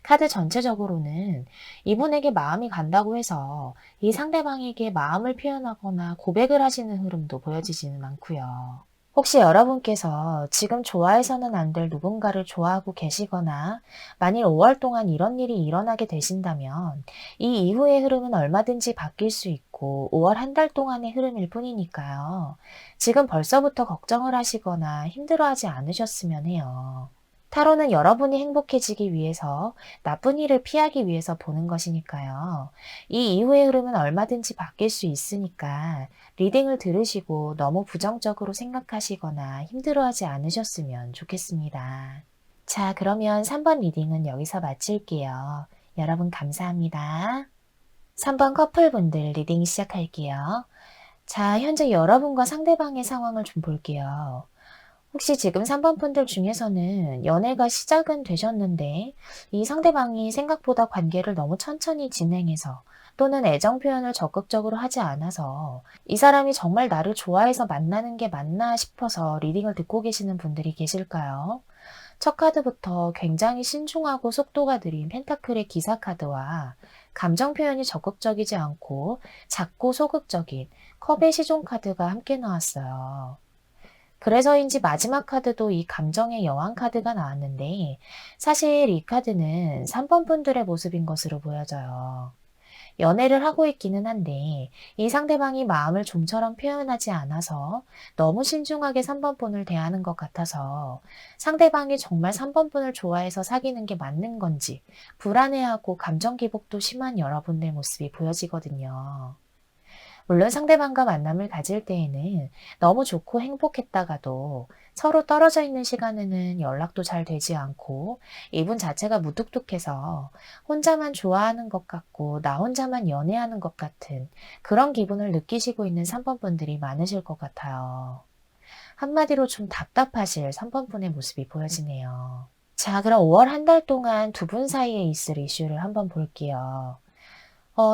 카드 전체적으로는 이분에게 마음이 간다고 해서 이 상대방에게 마음을 표현하거나 고백을 하시는 흐름도 보여지지는 않고요. 혹시 여러분께서 지금 좋아해서는 안 될 누군가를 좋아하고 계시거나 만일 5월 동안 이런 일이 일어나게 되신다면 이 이후의 흐름은 얼마든지 바뀔 수 있고 5월 한 달 동안의 흐름일 뿐이니까요. 지금 벌써부터 걱정을 하시거나 힘들어하지 않으셨으면 해요. 타로는 여러분이 행복해지기 위해서 나쁜 일을 피하기 위해서 보는 것이니까요. 이 이후의 흐름은 얼마든지 바뀔 수 있으니까 리딩을 들으시고 너무 부정적으로 생각하시거나 힘들어하지 않으셨으면 좋겠습니다. 자, 그러면 3번 리딩은 여기서 마칠게요. 여러분 감사합니다. 3번 커플분들 리딩 시작할게요. 자, 현재 여러분과 상대방의 상황을 좀 볼게요. 혹시 지금 3번 분들 중에서는 연애가 시작은 되셨는데 이 상대방이 생각보다 관계를 너무 천천히 진행해서 또는 애정 표현을 적극적으로 하지 않아서 이 사람이 정말 나를 좋아해서 만나는 게 맞나 싶어서 리딩을 듣고 계시는 분들이 계실까요? 첫 카드부터 굉장히 신중하고 속도가 느린 펜타클의 기사 카드와 감정 표현이 적극적이지 않고 작고 소극적인 컵의 시종 카드가 함께 나왔어요. 그래서인지 마지막 카드도 이 감정의 여왕 카드가 나왔는데 사실 이 카드는 3번 분들의 모습인 것으로 보여져요. 연애를 하고 있기는 한데 이 상대방이 마음을 좀처럼 표현하지 않아서 너무 신중하게 3번 분을 대하는 것 같아서 상대방이 정말 3번 분을 좋아해서 사귀는 게 맞는 건지 불안해하고 감정 기복도 심한 여러분의 모습이 보여지거든요. 물론 상대방과 만남을 가질 때에는 너무 좋고 행복했다가도 서로 떨어져 있는 시간에는 연락도 잘 되지 않고 이분 자체가 무뚝뚝해서 혼자만 좋아하는 것 같고 나 혼자만 연애하는 것 같은 그런 기분을 느끼시고 있는 3번 분들이 많으실 것 같아요. 한마디로 좀 답답하실 3번 분의 모습이 보여지네요. 자, 그럼 5월 한 달 동안 두 분 사이에 있을 이슈를 한번 볼게요.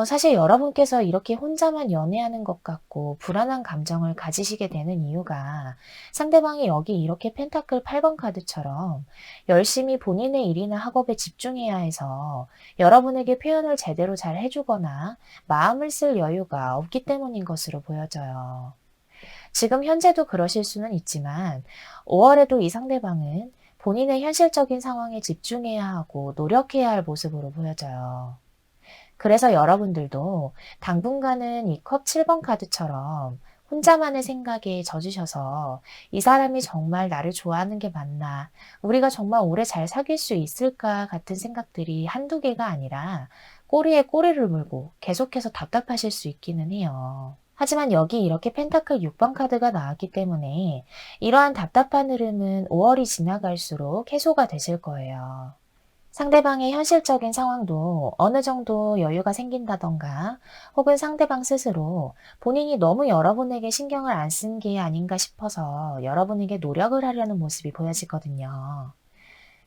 사실 여러분께서 이렇게 혼자만 연애하는 것 같고 불안한 감정을 가지시게 되는 이유가 상대방이 여기 이렇게 펜타클 8번 카드처럼 열심히 본인의 일이나 학업에 집중해야 해서 여러분에게 표현을 제대로 잘 해주거나 마음을 쓸 여유가 없기 때문인 것으로 보여져요. 지금 현재도 그러실 수는 있지만 5월에도 이 상대방은 본인의 현실적인 상황에 집중해야 하고 노력해야 할 모습으로 보여져요. 그래서 여러분들도 당분간은 이 컵 7번 카드처럼 혼자만의 생각에 젖으셔서 이 사람이 정말 나를 좋아하는 게 맞나? 우리가 정말 오래 잘 사귈 수 있을까? 같은 생각들이 한두 개가 아니라 꼬리에 꼬리를 물고 계속해서 답답하실 수 있기는 해요. 하지만 여기 이렇게 펜타클 6번 카드가 나왔기 때문에 이러한 답답한 흐름은 5월이 지나갈수록 해소가 되실 거예요. 상대방의 현실적인 상황도 어느 정도 여유가 생긴다던가 혹은 상대방 스스로 본인이 너무 여러분에게 신경을 안 쓴 게 아닌가 싶어서 여러분에게 노력을 하려는 모습이 보여지거든요.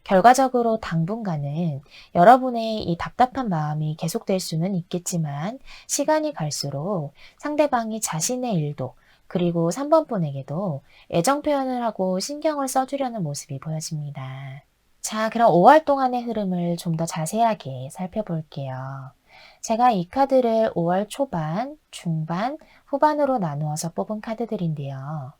결과적으로 당분간은 여러분의 이 답답한 마음이 계속될 수는 있겠지만 시간이 갈수록 상대방이 자신의 일도 그리고 3번 분에게도 애정 표현을 하고 신경을 써주려는 모습이 보여집니다. 자, 그럼 5월 동안의 흐름을 좀 더 자세하게 살펴볼게요. 제가 이 카드를 5월 초반, 중반, 후반으로 나누어서 뽑은 카드들인데요.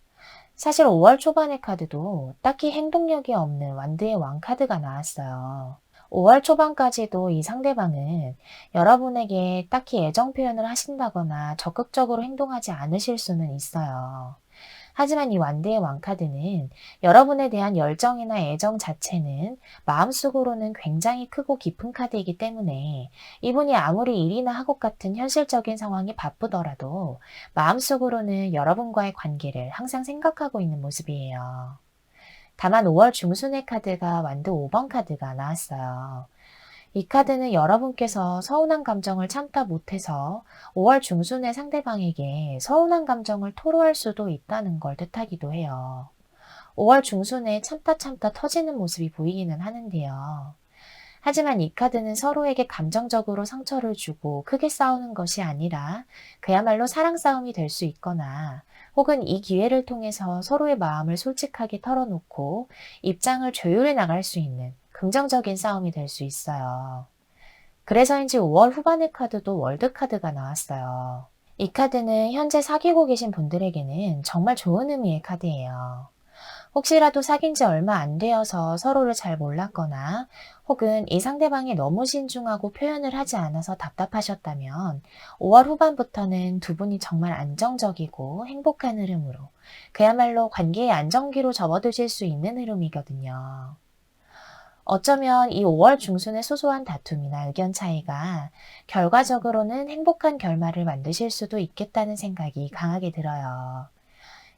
사실 5월 초반의 카드도 딱히 행동력이 없는 완드의 왕 카드가 나왔어요. 5월 초반까지도 이 상대방은 여러분에게 딱히 애정 표현을 하신다거나 적극적으로 행동하지 않으실 수는 있어요. 하지만 이 완드의 왕카드는 여러분에 대한 열정이나 애정 자체는 마음속으로는 굉장히 크고 깊은 카드이기 때문에 이분이 아무리 일이나 학업 같은 현실적인 상황이 바쁘더라도 마음속으로는 여러분과의 관계를 항상 생각하고 있는 모습이에요. 다만 5월 중순의 카드가 완드 5번 카드가 나왔어요. 이 카드는 여러분께서 서운한 감정을 참다 못해서 5월 중순에 상대방에게 서운한 감정을 토로할 수도 있다는 걸 뜻하기도 해요. 5월 중순에 참다 참다 터지는 모습이 보이기는 하는데요. 하지만 이 카드는 서로에게 감정적으로 상처를 주고 크게 싸우는 것이 아니라 그야말로 사랑 싸움이 될 수 있거나 혹은 이 기회를 통해서 서로의 마음을 솔직하게 털어놓고 입장을 조율해 나갈 수 있는 긍정적인 싸움이 될 수 있어요. 그래서인지 5월 후반의 카드도 월드카드가 나왔어요. 이 카드는 현재 사귀고 계신 분들에게는 정말 좋은 의미의 카드예요. 혹시라도 사귄 지 얼마 안 되어서 서로를 잘 몰랐거나 혹은 이 상대방이 너무 신중하고 표현을 하지 않아서 답답하셨다면 5월 후반부터는 두 분이 정말 안정적이고 행복한 흐름으로 그야말로 관계의 안정기로 접어드실 수 있는 흐름이거든요. 어쩌면 이 5월 중순의 소소한 다툼이나 의견 차이가 결과적으로는 행복한 결말을 만드실 수도 있겠다는 생각이 강하게 들어요.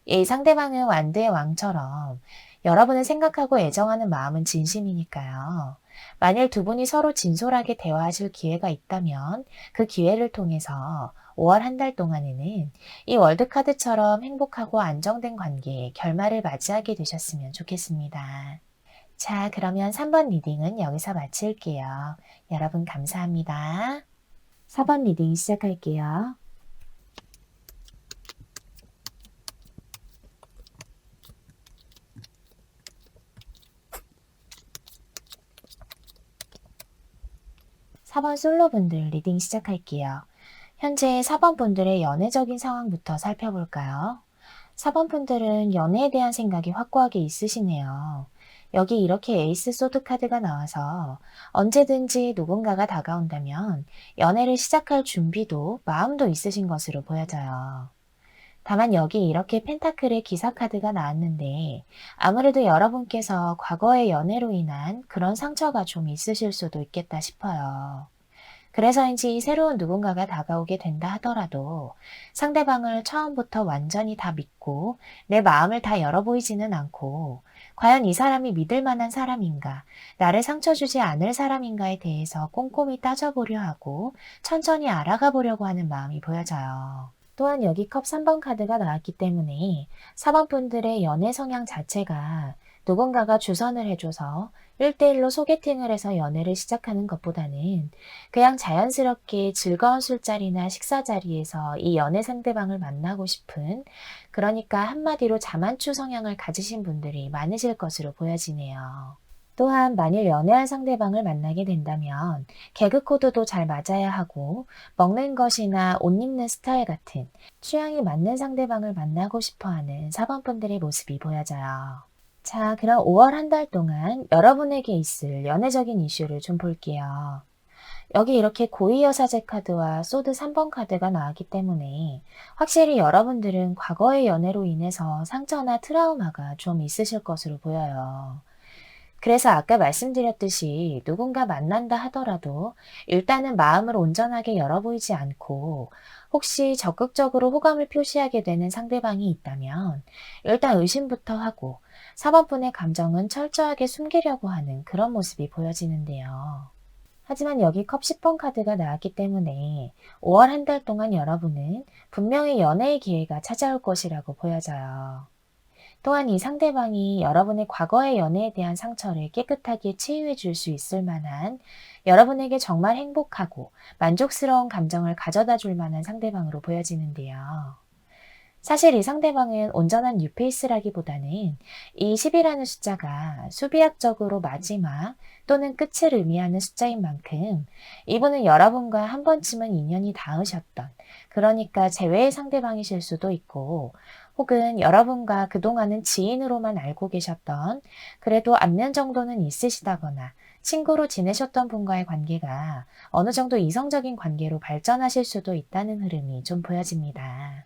이 상대방은 완드의 왕처럼 여러분을 생각하고 애정하는 마음은 진심이니까요. 만일 두 분이 서로 진솔하게 대화하실 기회가 있다면 그 기회를 통해서 5월 한 달 동안에는 이 월드카드처럼 행복하고 안정된 관계의 결말을 맞이하게 되셨으면 좋겠습니다. 자, 그러면 3번 리딩은 여기서 마칠게요. 여러분 감사합니다. 4번 리딩 시작할게요. 4번 솔로분들 리딩 시작할게요. 현재 4번 분들의 연애적인 상황부터 살펴볼까요? 4번 분들은 연애에 대한 생각이 확고하게 있으시네요. 여기 이렇게 에이스 소드 카드가 나와서 언제든지 누군가가 다가온다면 연애를 시작할 준비도 마음도 있으신 것으로 보여져요. 다만 여기 이렇게 펜타클의 기사 카드가 나왔는데 아무래도 여러분께서 과거의 연애로 인한 그런 상처가 좀 있으실 수도 있겠다 싶어요. 그래서인지 새로운 누군가가 다가오게 된다 하더라도 상대방을 처음부터 완전히 다 믿고 내 마음을 다 열어보이지는 않고 과연 이 사람이 믿을 만한 사람인가, 나를 상처 주지 않을 사람인가에 대해서 꼼꼼히 따져보려 하고 천천히 알아가 보려고 하는 마음이 보여져요. 또한 여기 컵 3번 카드가 나왔기 때문에 4번 분들의 연애 성향 자체가 누군가가 주선을 해줘서 1대1로 소개팅을 해서 연애를 시작하는 것보다는 그냥 자연스럽게 즐거운 술자리나 식사 자리에서 이 연애 상대방을 만나고 싶은, 그러니까 한마디로 자만추 성향을 가지신 분들이 많으실 것으로 보여지네요. 또한 만일 연애할 상대방을 만나게 된다면 개그 코드도 잘 맞아야 하고 먹는 것이나 옷 입는 스타일 같은 취향이 맞는 상대방을 만나고 싶어하는 4번 분들의 모습이 보여져요. 자, 그럼 5월 한 달 동안 여러분에게 있을 연애적인 이슈를 좀 볼게요. 여기 이렇게 고위여사제 카드와 소드 3번 카드가 나왔기 때문에 확실히 여러분들은 과거의 연애로 인해서 상처나 트라우마가 좀 있으실 것으로 보여요. 그래서 아까 말씀드렸듯이 누군가 만난다 하더라도 일단은 마음을 온전하게 열어보이지 않고 혹시 적극적으로 호감을 표시하게 되는 상대방이 있다면 일단 의심부터 하고 4번분의 감정은 철저하게 숨기려고 하는 그런 모습이 보여지는데요. 하지만 여기 컵 10번 카드가 나왔기 때문에 5월 한 달 동안 여러분은 분명히 연애의 기회가 찾아올 것이라고 보여져요. 또한 이 상대방이 여러분의 과거의 연애에 대한 상처를 깨끗하게 치유해 줄 수 있을 만한 여러분에게 정말 행복하고 만족스러운 감정을 가져다 줄 만한 상대방으로 보여지는데요. 사실 이 상대방은 온전한 뉴페이스라기보다는 이 10이라는 숫자가 수비학적으로 마지막 또는 끝을 의미하는 숫자인 만큼 이분은 여러분과 한 번쯤은 인연이 닿으셨던, 그러니까 재회의 상대방이실 수도 있고 혹은 여러분과 그동안은 지인으로만 알고 계셨던, 그래도 안면 정도는 있으시다거나 친구로 지내셨던 분과의 관계가 어느 정도 이성적인 관계로 발전하실 수도 있다는 흐름이 좀 보여집니다.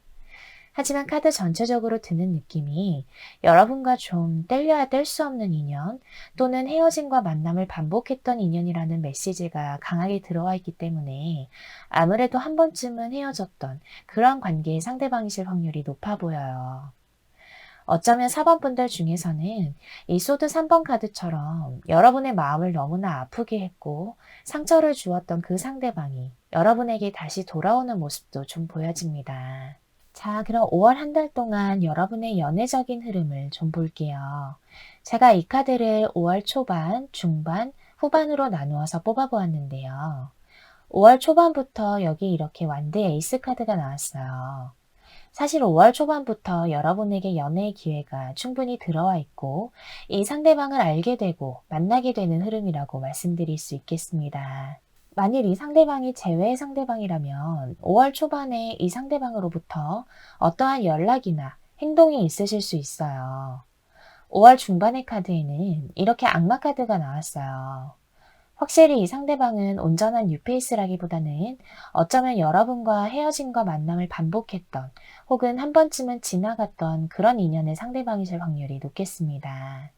하지만 카드 전체적으로 드는 느낌이 여러분과 좀 뗄려야 뗄 수 없는 인연 또는 헤어짐과 만남을 반복했던 인연이라는 메시지가 강하게 들어와 있기 때문에 아무래도 한 번쯤은 헤어졌던 그런 관계의 상대방이실 확률이 높아 보여요. 어쩌면 4번 분들 중에서는 이 소드 3번 카드처럼 여러분의 마음을 너무나 아프게 했고 상처를 주었던 그 상대방이 여러분에게 다시 돌아오는 모습도 좀 보여집니다. 자, 그럼 5월 한 달 동안 여러분의 연애적인 흐름을 좀 볼게요. 제가 이 카드를 5월 초반, 중반, 후반으로 나누어서 뽑아보았는데요. 5월 초반부터 여기 이렇게 완드 에이스 카드가 나왔어요. 사실 5월 초반부터 여러분에게 연애의 기회가 충분히 들어와 있고 이 상대방을 알게 되고 만나게 되는 흐름이라고 말씀드릴 수 있겠습니다. 만일 이 상대방이 제외의 상대방이라면 5월 초반에 이 상대방으로부터 어떠한 연락이나 행동이 있으실 수 있어요. 5월 중반의 카드에는 이렇게 악마 카드가 나왔어요. 확실히 이 상대방은 온전한 뉴페이스라기보다는 어쩌면 여러분과 헤어짐과 만남을 반복했던 혹은 한 번쯤은 지나갔던 그런 인연의 상대방이실 확률이 높겠습니다.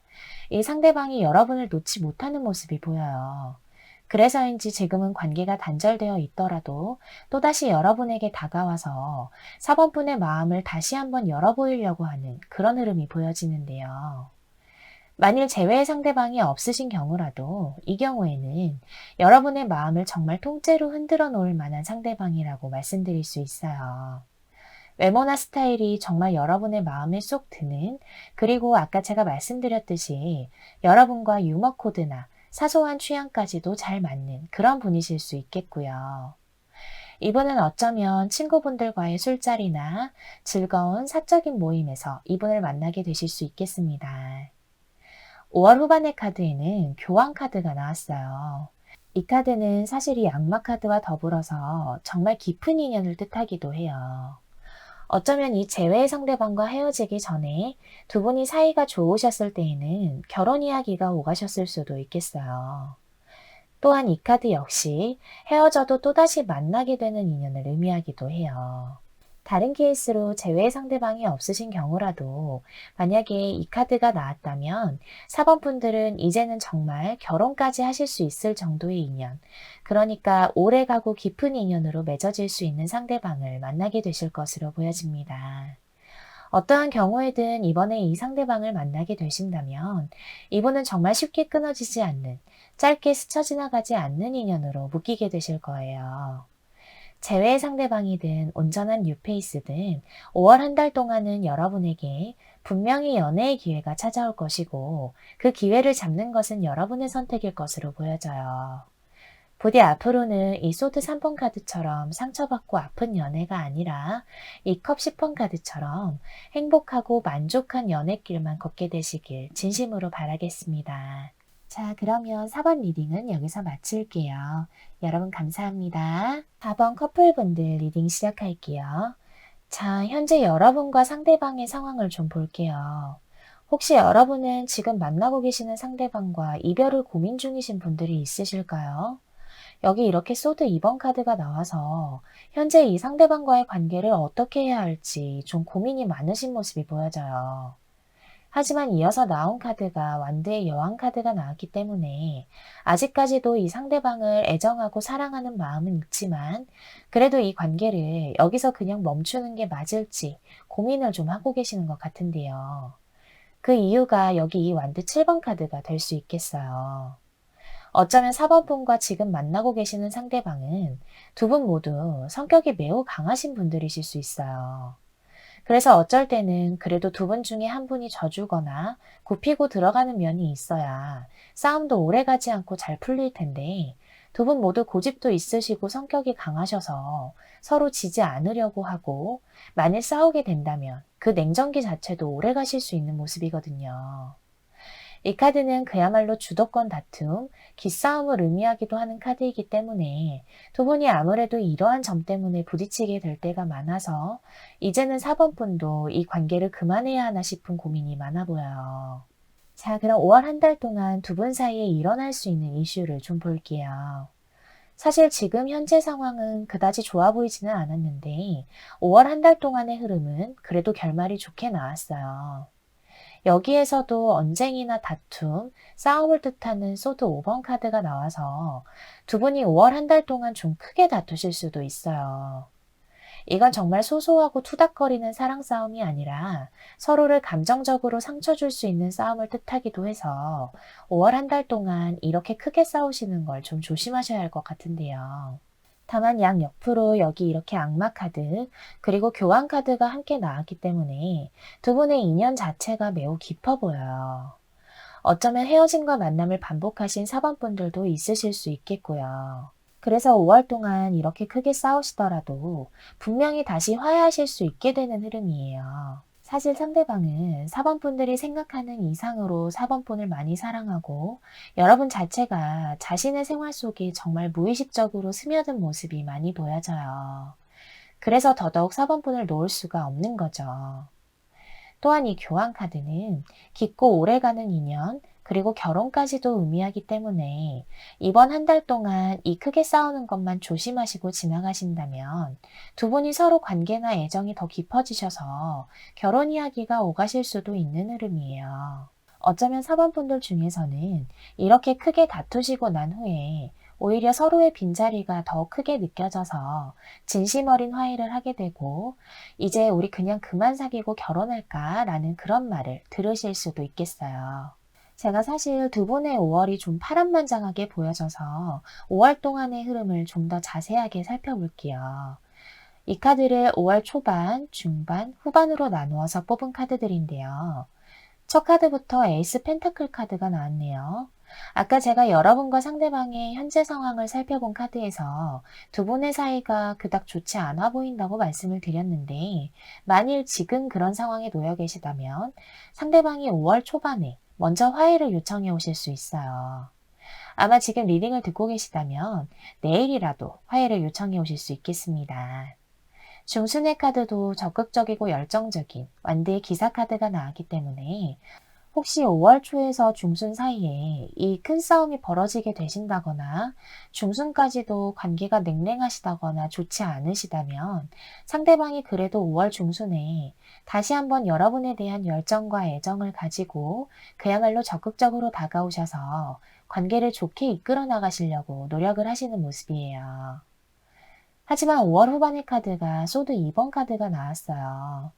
이 상대방이 여러분을 놓지 못하는 모습이 보여요. 그래서인지 지금은 관계가 단절되어 있더라도 또다시 여러분에게 다가와서 4번분의 마음을 다시 한번 열어보이려고 하는 그런 흐름이 보여지는데요. 만일 재회의 상대방이 없으신 경우라도 이 경우에는 여러분의 마음을 정말 통째로 흔들어 놓을 만한 상대방이라고 말씀드릴 수 있어요. 외모나 스타일이 정말 여러분의 마음에 쏙 드는, 그리고 아까 제가 말씀드렸듯이 여러분과 유머 코드나 사소한 취향까지도 잘 맞는 그런 분이실 수 있겠고요. 이분은 어쩌면 친구분들과의 술자리나 즐거운 사적인 모임에서 이분을 만나게 되실 수 있겠습니다. 5월 후반의 카드에는 교환 카드가 나왔어요. 이 카드는 사실 이 악마 카드와 더불어서 정말 깊은 인연을 뜻하기도 해요. 어쩌면 이 재회의 상대방과 헤어지기 전에 두 분이 사이가 좋으셨을 때에는 결혼 이야기가 오가셨을 수도 있겠어요. 또한 이 카드 역시 헤어져도 또다시 만나게 되는 인연을 의미하기도 해요. 다른 케이스로 재회 상대방이 없으신 경우라도 만약에 이 카드가 나왔다면 4번 분들은 이제는 정말 결혼까지 하실 수 있을 정도의 인연, 그러니까 오래가고 깊은 인연으로 맺어질 수 있는 상대방을 만나게 되실 것으로 보여집니다. 어떠한 경우에든 이번에 이 상대방을 만나게 되신다면 이분은 정말 쉽게 끊어지지 않는, 짧게 스쳐 지나가지 않는 인연으로 묶이게 되실 거예요. 재회의 상대방이든 온전한 뉴페이스든 5월 한 달 동안은 여러분에게 분명히 연애의 기회가 찾아올 것이고 그 기회를 잡는 것은 여러분의 선택일 것으로 보여져요. 부디 앞으로는 이 소드 3번 카드처럼 상처받고 아픈 연애가 아니라 이 컵 10번 카드처럼 행복하고 만족한 연애길만 걷게 되시길 진심으로 바라겠습니다. 자, 그러면 4번 리딩은 여기서 마칠게요. 여러분 감사합니다. 4번 커플분들 리딩 시작할게요. 자, 현재 여러분과 상대방의 상황을 좀 볼게요. 혹시 여러분은 지금 만나고 계시는 상대방과 이별을 고민 중이신 분들이 있으실까요? 여기 이렇게 소드 2번 카드가 나와서 현재 이 상대방과의 관계를 어떻게 해야 할지 좀 고민이 많으신 모습이 보여져요. 하지만 이어서 나온 카드가 완드의 여왕 카드가 나왔기 때문에 아직까지도 이 상대방을 애정하고 사랑하는 마음은 있지만 그래도 이 관계를 여기서 그냥 멈추는 게 맞을지 고민을 좀 하고 계시는 것 같은데요. 그 이유가 여기 이 완드 7번 카드가 될 수 있겠어요. 어쩌면 4번 분과 지금 만나고 계시는 상대방은 두 분 모두 성격이 매우 강하신 분들이실 수 있어요. 그래서 어쩔 때는 그래도 두 분 중에 한 분이 져주거나 굽히고 들어가는 면이 있어야 싸움도 오래가지 않고 잘 풀릴 텐데 두 분 모두 고집도 있으시고 성격이 강하셔서 서로 지지 않으려고 하고 만일 싸우게 된다면 그 냉정기 자체도 오래가실 수 있는 모습이거든요. 이 카드는 그야말로 주도권 다툼, 기싸움을 의미하기도 하는 카드이기 때문에 두 분이 아무래도 이러한 점 때문에 부딪히게 될 때가 많아서 이제는 4번 분도 이 관계를 그만해야 하나 싶은 고민이 많아 보여요. 자, 그럼 5월 한 달 동안 두 분 사이에 일어날 수 있는 이슈를 좀 볼게요. 사실 지금 현재 상황은 그다지 좋아 보이지는 않았는데 5월 한 달 동안의 흐름은 그래도 결말이 좋게 나왔어요. 여기에서도 언쟁이나 다툼, 싸움을 뜻하는 소드 5번 카드가 나와서 두 분이 5월 한 달 동안 좀 크게 다투실 수도 있어요. 이건 정말 소소하고 투닥거리는 사랑 싸움이 아니라 서로를 감정적으로 상처 줄 수 있는 싸움을 뜻하기도 해서 5월 한 달 동안 이렇게 크게 싸우시는 걸 좀 조심하셔야 할 것 같은데요. 다만 양옆으로 여기 이렇게 악마 카드, 그리고 교환 카드가 함께 나왔기 때문에 두 분의 인연 자체가 매우 깊어 보여요. 어쩌면 헤어짐과 만남을 반복하신 사번분들도 있으실 수 있겠고요. 그래서 5월 동안 이렇게 크게 싸우시더라도 분명히 다시 화해하실 수 있게 되는 흐름이에요. 사실 상대방은 4번 분들이 생각하는 이상으로 4번 분을 많이 사랑하고 여러분 자체가 자신의 생활 속에 정말 무의식적으로 스며든 모습이 많이 보여져요. 그래서 더더욱 4번 분을 놓을 수가 없는 거죠. 또한 이 교환 카드는 깊고 오래가는 인연, 그리고 결혼까지도 의미하기 때문에 이번 한 달 동안 이 크게 싸우는 것만 조심하시고 지나가신다면 두 분이 서로 관계나 애정이 더 깊어지셔서 결혼 이야기가 오가실 수도 있는 흐름이에요. 어쩌면 사번분들 중에서는 이렇게 크게 다투시고 난 후에 오히려 서로의 빈자리가 더 크게 느껴져서 진심 어린 화해를 하게 되고 이제 우리 그냥 그만 사귀고 결혼할까? 라는 그런 말을 들으실 수도 있겠어요. 제가 사실 두 분의 5월이 좀 파란만장하게 보여져서 5월 동안의 흐름을 좀 더 자세하게 살펴볼게요. 이 카드를 5월 초반, 중반, 후반으로 나누어서 뽑은 카드들인데요. 첫 카드부터 에이스 펜타클 카드가 나왔네요. 아까 제가 여러분과 상대방의 현재 상황을 살펴본 카드에서 두 분의 사이가 그닥 좋지 않아 보인다고 말씀을 드렸는데 만일 지금 그런 상황에 놓여 계시다면 상대방이 5월 초반에 먼저 화해를 요청해 오실 수 있어요. 아마 지금 리딩을 듣고 계시다면 내일이라도 화해를 요청해 오실 수 있겠습니다. 중순의 카드도 적극적이고 열정적인 완드의 기사 카드가 나왔기 때문에 혹시 5월 초에서 중순 사이에 이 큰 싸움이 벌어지게 되신다거나 중순까지도 관계가 냉랭하시다거나 좋지 않으시다면 상대방이 그래도 5월 중순에 다시 한번 여러분에 대한 열정과 애정을 가지고 그야말로 적극적으로 다가오셔서 관계를 좋게 이끌어 나가시려고 노력을 하시는 모습이에요. 하지만 5월 후반의 카드가 소드 2번 카드가 나왔어요.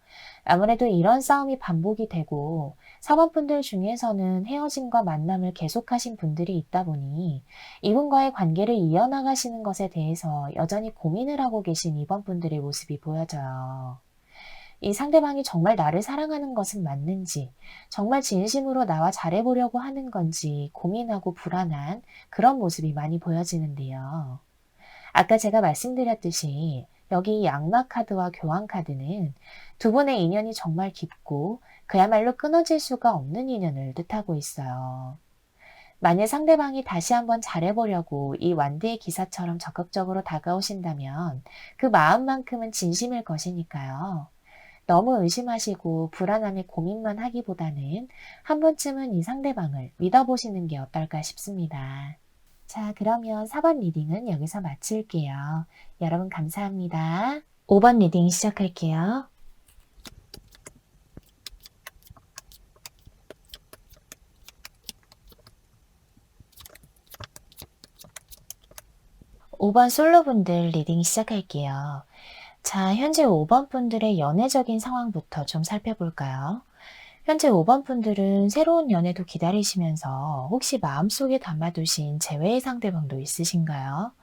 아무래도 이런 싸움이 반복이 되고 사원분들 중에서는 헤어짐과 만남을 계속하신 분들이 있다 보니 이분과의 관계를 이어나가시는 것에 대해서 여전히 고민을 하고 계신 이번 분들의 모습이 보여져요. 이 상대방이 정말 나를 사랑하는 것은 맞는지, 정말 진심으로 나와 잘해보려고 하는 건지 고민하고 불안한 그런 모습이 많이 보여지는데요. 아까 제가 말씀드렸듯이 여기 양마 카드와 교환 카드는 두 분의 인연이 정말 깊고 그야말로 끊어질 수가 없는 인연을 뜻하고 있어요. 만약 상대방이 다시 한번 잘해보려고 이 완드의 기사처럼 적극적으로 다가오신다면 그 마음만큼은 진심일 것이니까요. 너무 의심하시고 불안함에 고민만 하기보다는 한 번쯤은 이 상대방을 믿어보시는 게 어떨까 싶습니다. 자, 그러면 4번 리딩은 여기서 마칠게요. 여러분 감사합니다. 5번 리딩 시작할게요. 5번 솔로분들 리딩 시작할게요. 자, 현재 5번 분들의 연애적인 상황부터 좀 살펴볼까요? 현재 5번 분들은 새로운 연애도 기다리시면서 혹시 마음속에 담아두신 재회의 상대방도 있으신가요?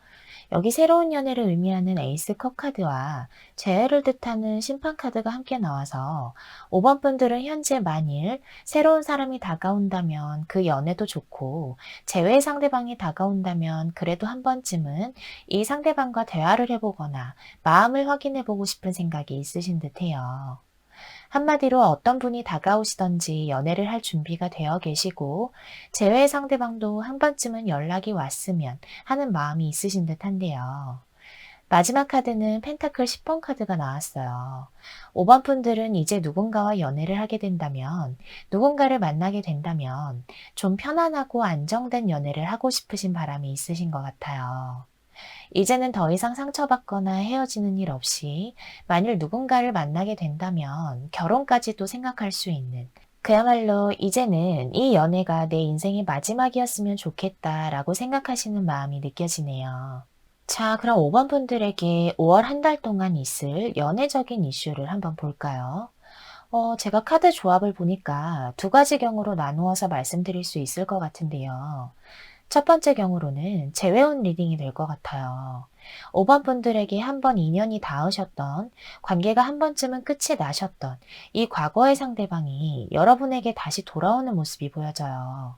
여기 새로운 연애를 의미하는 에이스 컵 카드와 재회를 뜻하는 심판 카드가 함께 나와서 5번 분들은 현재 만일 새로운 사람이 다가온다면 그 연애도 좋고 재회 상대방이 다가온다면 그래도 한 번쯤은 이 상대방과 대화를 해보거나 마음을 확인해보고 싶은 생각이 있으신 듯해요. 한마디로 어떤 분이 다가오시던지 연애를 할 준비가 되어 계시고 재회 상대방도 한 번쯤은 연락이 왔으면 하는 마음이 있으신 듯한데요. 마지막 카드는 펜타클 10번 카드가 나왔어요. 5번 분들은 이제 누군가와 연애를 하게 된다면, 누군가를 만나게 된다면 좀 편안하고 안정된 연애를 하고 싶으신 바람이 있으신 것 같아요. 이제는 더 이상 상처받거나 헤어지는 일 없이 만일 누군가를 만나게 된다면 결혼까지도 생각할 수 있는, 그야말로 이제는 이 연애가 내 인생의 마지막이었으면 좋겠다라고 생각하시는 마음이 느껴지네요. 자, 그럼 5번 분들에게 5월 한 달 동안 있을 연애적인 이슈를 한번 볼까요? 제가 카드 조합을 보니까 두 가지 경우로 나누어서 말씀드릴 수 있을 것 같은데요. 첫 번째 경우로는 재회운 리딩이 될 것 같아요. 5번 분들에게 한 번 인연이 닿으셨던, 관계가 한 번쯤은 끝이 나셨던 이 과거의 상대방이 여러분에게 다시 돌아오는 모습이 보여져요.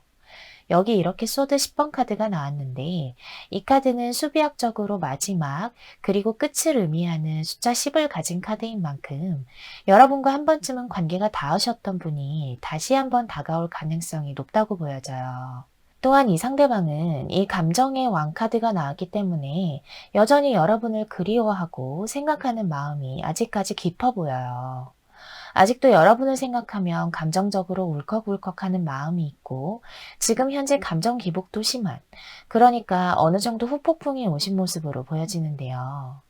여기 이렇게 소드 10번 카드가 나왔는데 이 카드는 수비학적으로 마지막 그리고 끝을 의미하는 숫자 10을 가진 카드인 만큼 여러분과 한 번쯤은 관계가 닿으셨던 분이 다시 한번 다가올 가능성이 높다고 보여져요. 또한 이 상대방은 이 감정의 왕카드가 나왔기 때문에 여전히 여러분을 그리워하고 생각하는 마음이 아직까지 깊어 보여요. 아직도 여러분을 생각하면 감정적으로 울컥울컥하는 마음이 있고 지금 현재 감정 기복도 심한, 그러니까 어느 정도 후폭풍이 오신 모습으로 보여지는데요.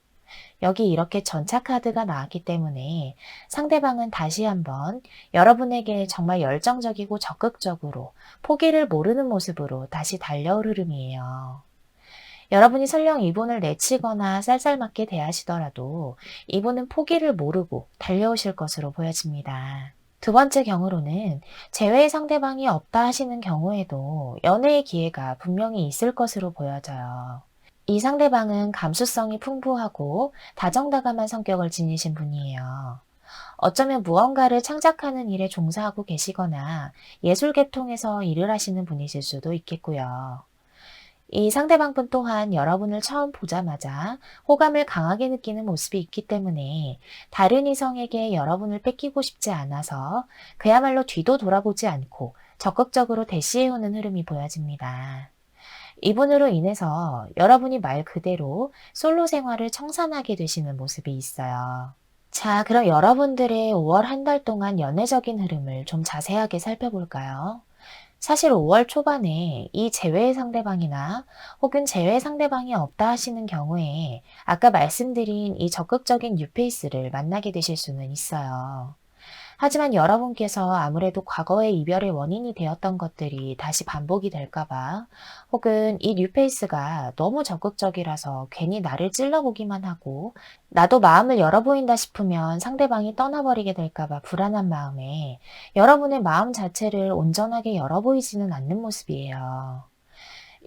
여기 이렇게 전차 카드가 나왔기 때문에 상대방은 다시 한번 여러분에게 정말 열정적이고 적극적으로 포기를 모르는 모습으로 다시 달려올 흐름이에요. 여러분이 설령 이분을 내치거나 쌀쌀맞게 대하시더라도 이분은 포기를 모르고 달려오실 것으로 보여집니다. 두 번째 경우로는 재회의 상대방이 없다 하시는 경우에도 연애의 기회가 분명히 있을 것으로 보여져요. 이 상대방은 감수성이 풍부하고 다정다감한 성격을 지니신 분이에요. 어쩌면 무언가를 창작하는 일에 종사하고 계시거나 예술 계통에서 일을 하시는 분이실 수도 있겠고요. 이 상대방분 또한 여러분을 처음 보자마자 호감을 강하게 느끼는 모습이 있기 때문에 다른 이성에게 여러분을 뺏기고 싶지 않아서 그야말로 뒤도 돌아보지 않고 적극적으로 대시해오는 흐름이 보여집니다. 이분으로 인해서 여러분이 말 그대로 솔로 생활을 청산하게 되시는 모습이 있어요. 자, 그럼 여러분들의 5월 한 달 동안 연애적인 흐름을 좀 자세하게 살펴볼까요? 사실 5월 초반에 이 재회 상대방이나 혹은 재회 상대방이 없다 하시는 경우에 아까 말씀드린 이 적극적인 뉴페이스를 만나게 되실 수는 있어요. 하지만 여러분께서 아무래도 과거의 이별의 원인이 되었던 것들이 다시 반복이 될까봐, 혹은 이 뉴페이스가 너무 적극적이라서 괜히 나를 찔러보기만 하고 나도 마음을 열어보인다 싶으면 상대방이 떠나버리게 될까봐 불안한 마음에 여러분의 마음 자체를 온전하게 열어보이지는 않는 모습이에요.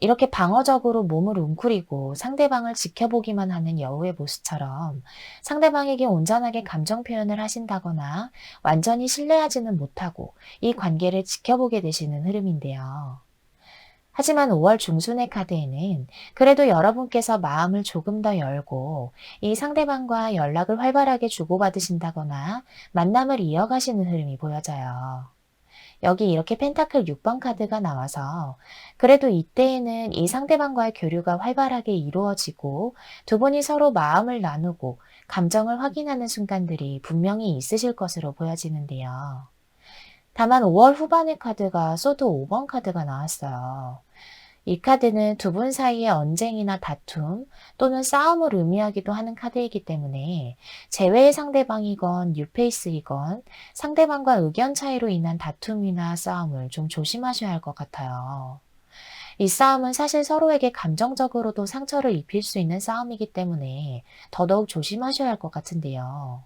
이렇게 방어적으로 몸을 웅크리고 상대방을 지켜보기만 하는 여우의 모습처럼 상대방에게 온전하게 감정 표현을 하신다거나 완전히 신뢰하지는 못하고 이 관계를 지켜보게 되시는 흐름인데요. 하지만 5월 중순의 카드에는 그래도 여러분께서 마음을 조금 더 열고 이 상대방과 연락을 활발하게 주고받으신다거나 만남을 이어가시는 흐름이 보여져요. 여기 이렇게 펜타클 6번 카드가 나와서 그래도 이때에는 이 상대방과의 교류가 활발하게 이루어지고 두 분이 서로 마음을 나누고 감정을 확인하는 순간들이 분명히 있으실 것으로 보여지는데요. 다만 5월 후반의 카드가 소드 5번 카드가 나왔어요. 이 카드는 두 분 사이의 언쟁이나 다툼 또는 싸움을 의미하기도 하는 카드이기 때문에 제외의 상대방이건 뉴페이스이건 상대방과 의견 차이로 인한 다툼이나 싸움을 좀 조심하셔야 할 것 같아요. 이 싸움은 사실 서로에게 감정적으로도 상처를 입힐 수 있는 싸움이기 때문에 더더욱 조심하셔야 할 것 같은데요.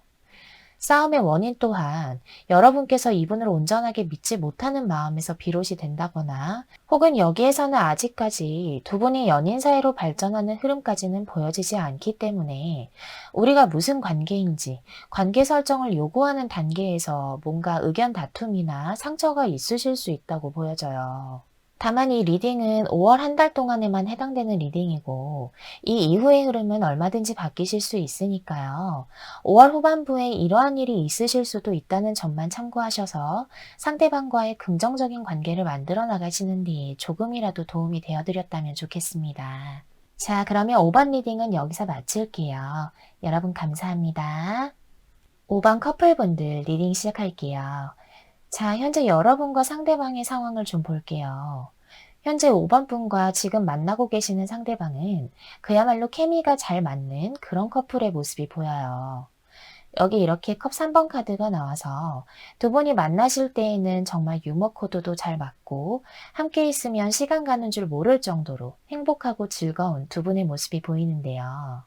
싸움의 원인 또한 여러분께서 이분을 온전하게 믿지 못하는 마음에서 비롯이 된다거나 혹은 여기에서는 아직까지 두 분이 연인 사이로 발전하는 흐름까지는 보여지지 않기 때문에 우리가 무슨 관계인지 관계 설정을 요구하는 단계에서 뭔가 의견 다툼이나 상처가 있으실 수 있다고 보여져요. 다만 이 리딩은 5월 한 달 동안에만 해당되는 리딩이고 이 이후의 흐름은 얼마든지 바뀌실 수 있으니까요. 5월 후반부에 이러한 일이 있으실 수도 있다는 점만 참고하셔서 상대방과의 긍정적인 관계를 만들어 나가시는 데 조금이라도 도움이 되어드렸다면 좋겠습니다. 자, 그러면 5번 리딩은 여기서 마칠게요. 여러분 감사합니다. 5번 커플분들 리딩 시작할게요. 자, 현재 여러분과 상대방의 상황을 좀 볼게요. 현재 5번 분과 지금 만나고 계시는 상대방은 그야말로 케미가 잘 맞는 그런 커플의 모습이 보여요. 여기 이렇게 컵 3번 카드가 나와서 두 분이 만나실 때에는 정말 유머 코드도 잘 맞고 함께 있으면 시간 가는 줄 모를 정도로 행복하고 즐거운 두 분의 모습이 보이는데요.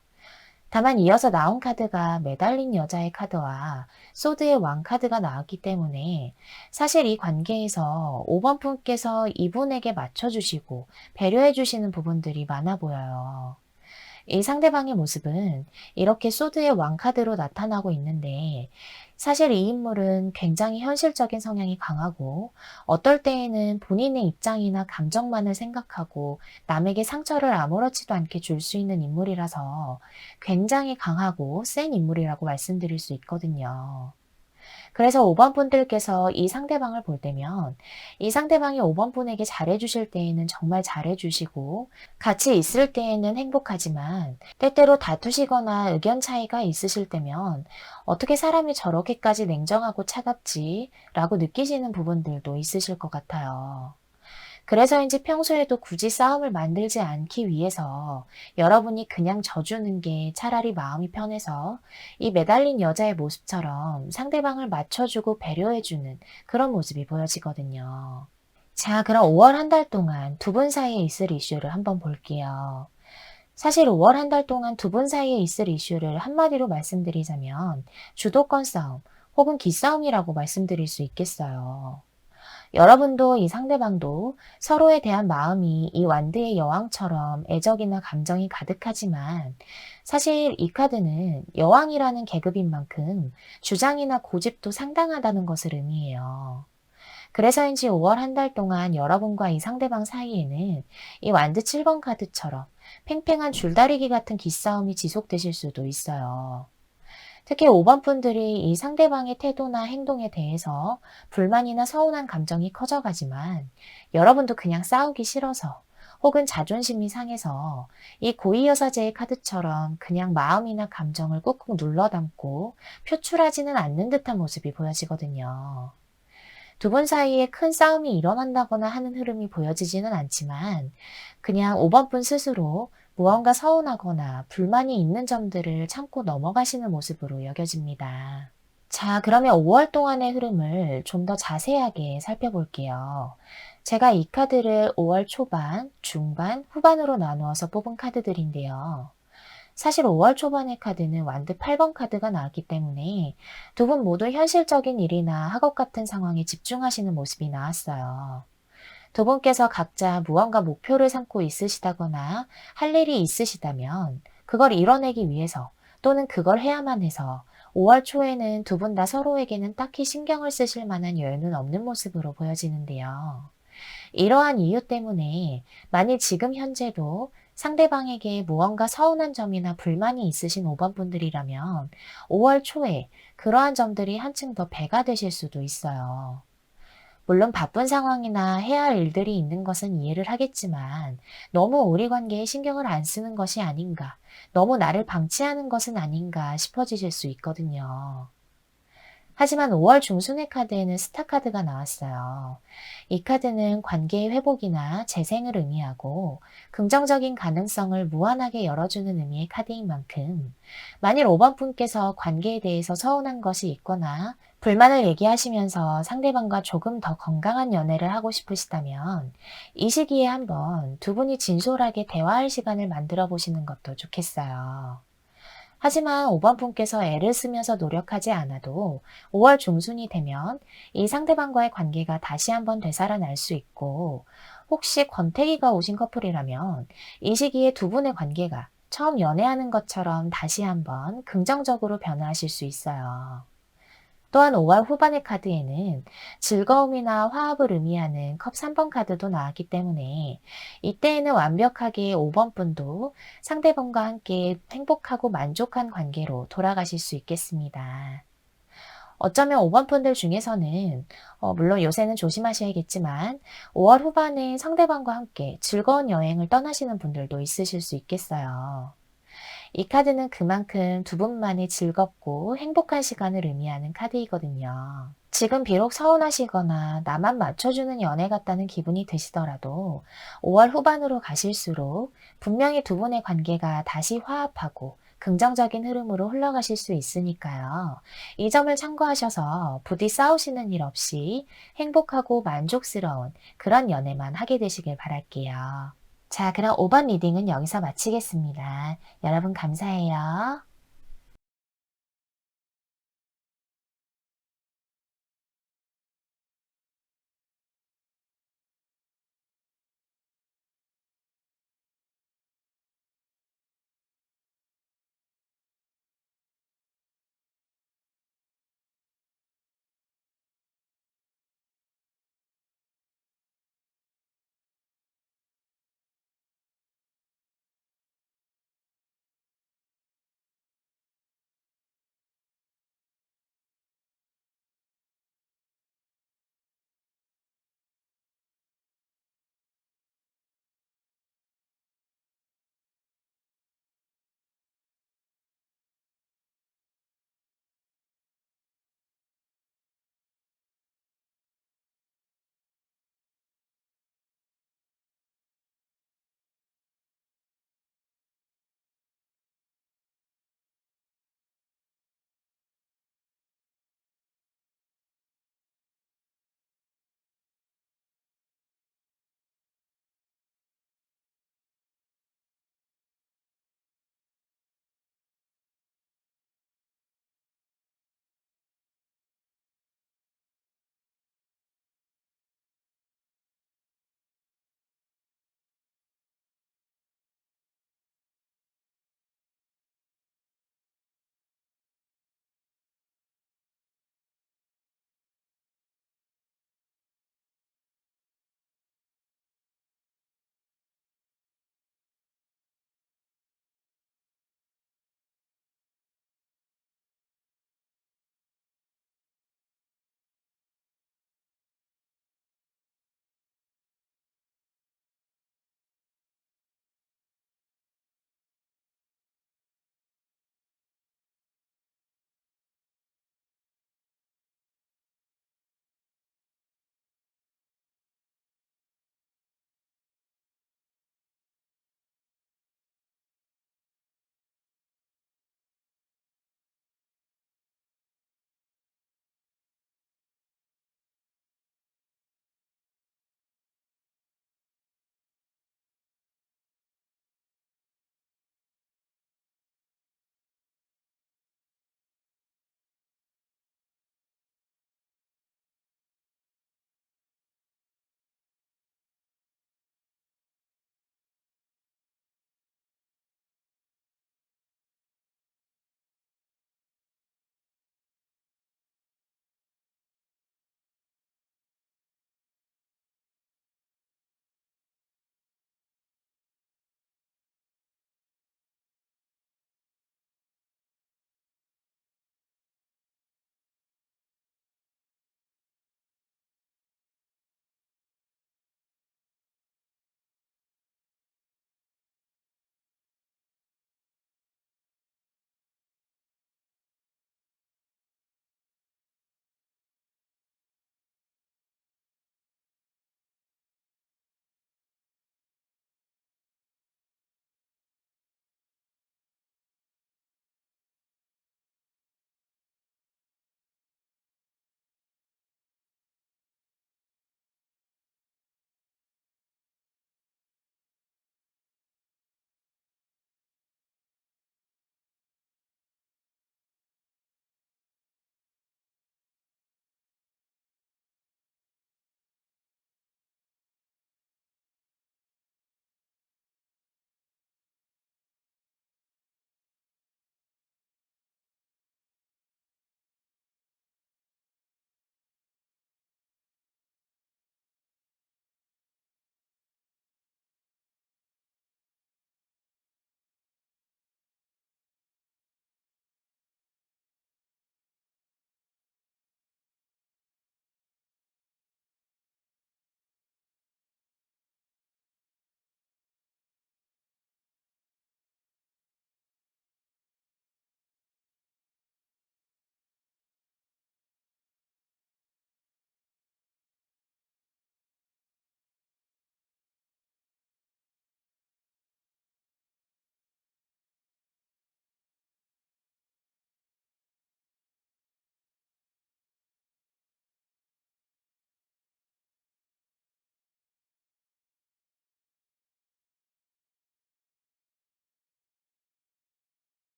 다만 이어서 나온 카드가 매달린 여자의 카드와 소드의 왕 카드가 나왔기 때문에 사실 이 관계에서 5번 분께서 이분에게 맞춰주시고 배려해주시는 부분들이 많아 보여요. 이 상대방의 모습은 이렇게 소드의 왕 카드로 나타나고 있는데 사실 이 인물은 굉장히 현실적인 성향이 강하고 어떨 때에는 본인의 입장이나 감정만을 생각하고 남에게 상처를 아무렇지도 않게 줄 수 있는 인물이라서 굉장히 강하고 센 인물이라고 말씀드릴 수 있거든요. 그래서 5번 분들께서 이 상대방을 볼 때면 이 상대방이 5번 분에게 잘해주실 때에는 정말 잘해주시고 같이 있을 때에는 행복하지만 때때로 다투시거나 의견 차이가 있으실 때면 어떻게 사람이 저렇게까지 냉정하고 차갑지? 라고 느끼시는 부분들도 있으실 것 같아요. 그래서인지 평소에도 굳이 싸움을 만들지 않기 위해서 여러분이 그냥 져주는 게 차라리 마음이 편해서 이 매달린 여자의 모습처럼 상대방을 맞춰주고 배려해주는 그런 모습이 보여지거든요. 자, 그럼 5월 한 달 동안 두 분 사이에 있을 이슈를 한번 볼게요. 사실 5월 한 달 동안 두 분 사이에 있을 이슈를 한마디로 말씀드리자면 주도권 싸움 혹은 기싸움이라고 말씀드릴 수 있겠어요. 여러분도 이 상대방도 서로에 대한 마음이 이 완드의 여왕처럼 애정이나 감정이 가득하지만 사실 이 카드는 여왕이라는 계급인 만큼 주장이나 고집도 상당하다는 것을 의미해요. 그래서인지 5월 한 달 동안 여러분과 이 상대방 사이에는 이 완드 7번 카드처럼 팽팽한 줄다리기 같은 기싸움이 지속되실 수도 있어요. 특히 5번 분들이 이 상대방의 태도나 행동에 대해서 불만이나 서운한 감정이 커져가지만 여러분도 그냥 싸우기 싫어서 혹은 자존심이 상해서 이 고위여사제의 카드처럼 그냥 마음이나 감정을 꾹꾹 눌러 담고 표출하지는 않는 듯한 모습이 보여지거든요. 두 분 사이에 큰 싸움이 일어난다거나 하는 흐름이 보여지지는 않지만 그냥 5번 분 스스로 무언가 서운하거나 불만이 있는 점들을 참고 넘어가시는 모습으로 여겨집니다. 자, 그러면 5월 동안의 흐름을 좀 더 자세하게 살펴볼게요. 제가 이 카드를 5월 초반, 중반, 후반으로 나누어서 뽑은 카드들인데요. 사실 5월 초반의 카드는 완드 8번 카드가 나왔기 때문에 두 분 모두 현실적인 일이나 학업 같은 상황에 집중하시는 모습이 나왔어요. 두 분께서 각자 무언가 목표를 삼고 있으시다거나 할 일이 있으시다면 그걸 이뤄내기 위해서 또는 그걸 해야만 해서 5월 초에는 두 분 다 서로에게는 딱히 신경을 쓰실 만한 여유는 없는 모습으로 보여지는데요. 이러한 이유 때문에 만일 지금 현재도 상대방에게 무언가 서운한 점이나 불만이 있으신 5번 분들이라면 5월 초에 그러한 점들이 한층 더 배가 되실 수도 있어요. 물론 바쁜 상황이나 해야 할 일들이 있는 것은 이해를 하겠지만 너무 우리 관계에 신경을 안 쓰는 것이 아닌가, 너무 나를 방치하는 것은 아닌가 싶어지실 수 있거든요. 하지만 5월 중순의 카드에는 스타 카드가 나왔어요. 이 카드는 관계의 회복이나 재생을 의미하고 긍정적인 가능성을 무한하게 열어주는 의미의 카드인 만큼 만일 5번 분께서 관계에 대해서 서운한 것이 있거나 불만을 얘기하시면서 상대방과 조금 더 건강한 연애를 하고 싶으시다면 이 시기에 한번 두 분이 진솔하게 대화할 시간을 만들어 보시는 것도 좋겠어요. 하지만 5번 분께서 애를 쓰면서 노력하지 않아도 5월 중순이 되면 이 상대방과의 관계가 다시 한번 되살아날 수 있고, 혹시 권태기가 오신 커플이라면 이 시기에 두 분의 관계가 처음 연애하는 것처럼 다시 한번 긍정적으로 변화하실 수 있어요. 또한 5월 후반의 카드에는 즐거움이나 화합을 의미하는 컵 3번 카드도 나왔기 때문에 이때에는 완벽하게 5번 분도 상대방과 함께 행복하고 만족한 관계로 돌아가실 수 있겠습니다. 어쩌면 5번 분들 중에서는 물론 요새는 조심하셔야겠지만 5월 후반에 상대방과 함께 즐거운 여행을 떠나시는 분들도 있으실 수 있겠어요. 이 카드는 그만큼 두 분만의 즐겁고 행복한 시간을 의미하는 카드이거든요. 지금 비록 서운하시거나 나만 맞춰주는 연애 같다는 기분이 드시더라도 5월 후반으로 가실수록 분명히 두 분의 관계가 다시 화합하고 긍정적인 흐름으로 흘러가실 수 있으니까요. 이 점을 참고하셔서 부디 싸우시는 일 없이 행복하고 만족스러운 그런 연애만 하게 되시길 바랄게요. 자, 그럼 5번 리딩은 여기서 마치겠습니다. 여러분 감사해요.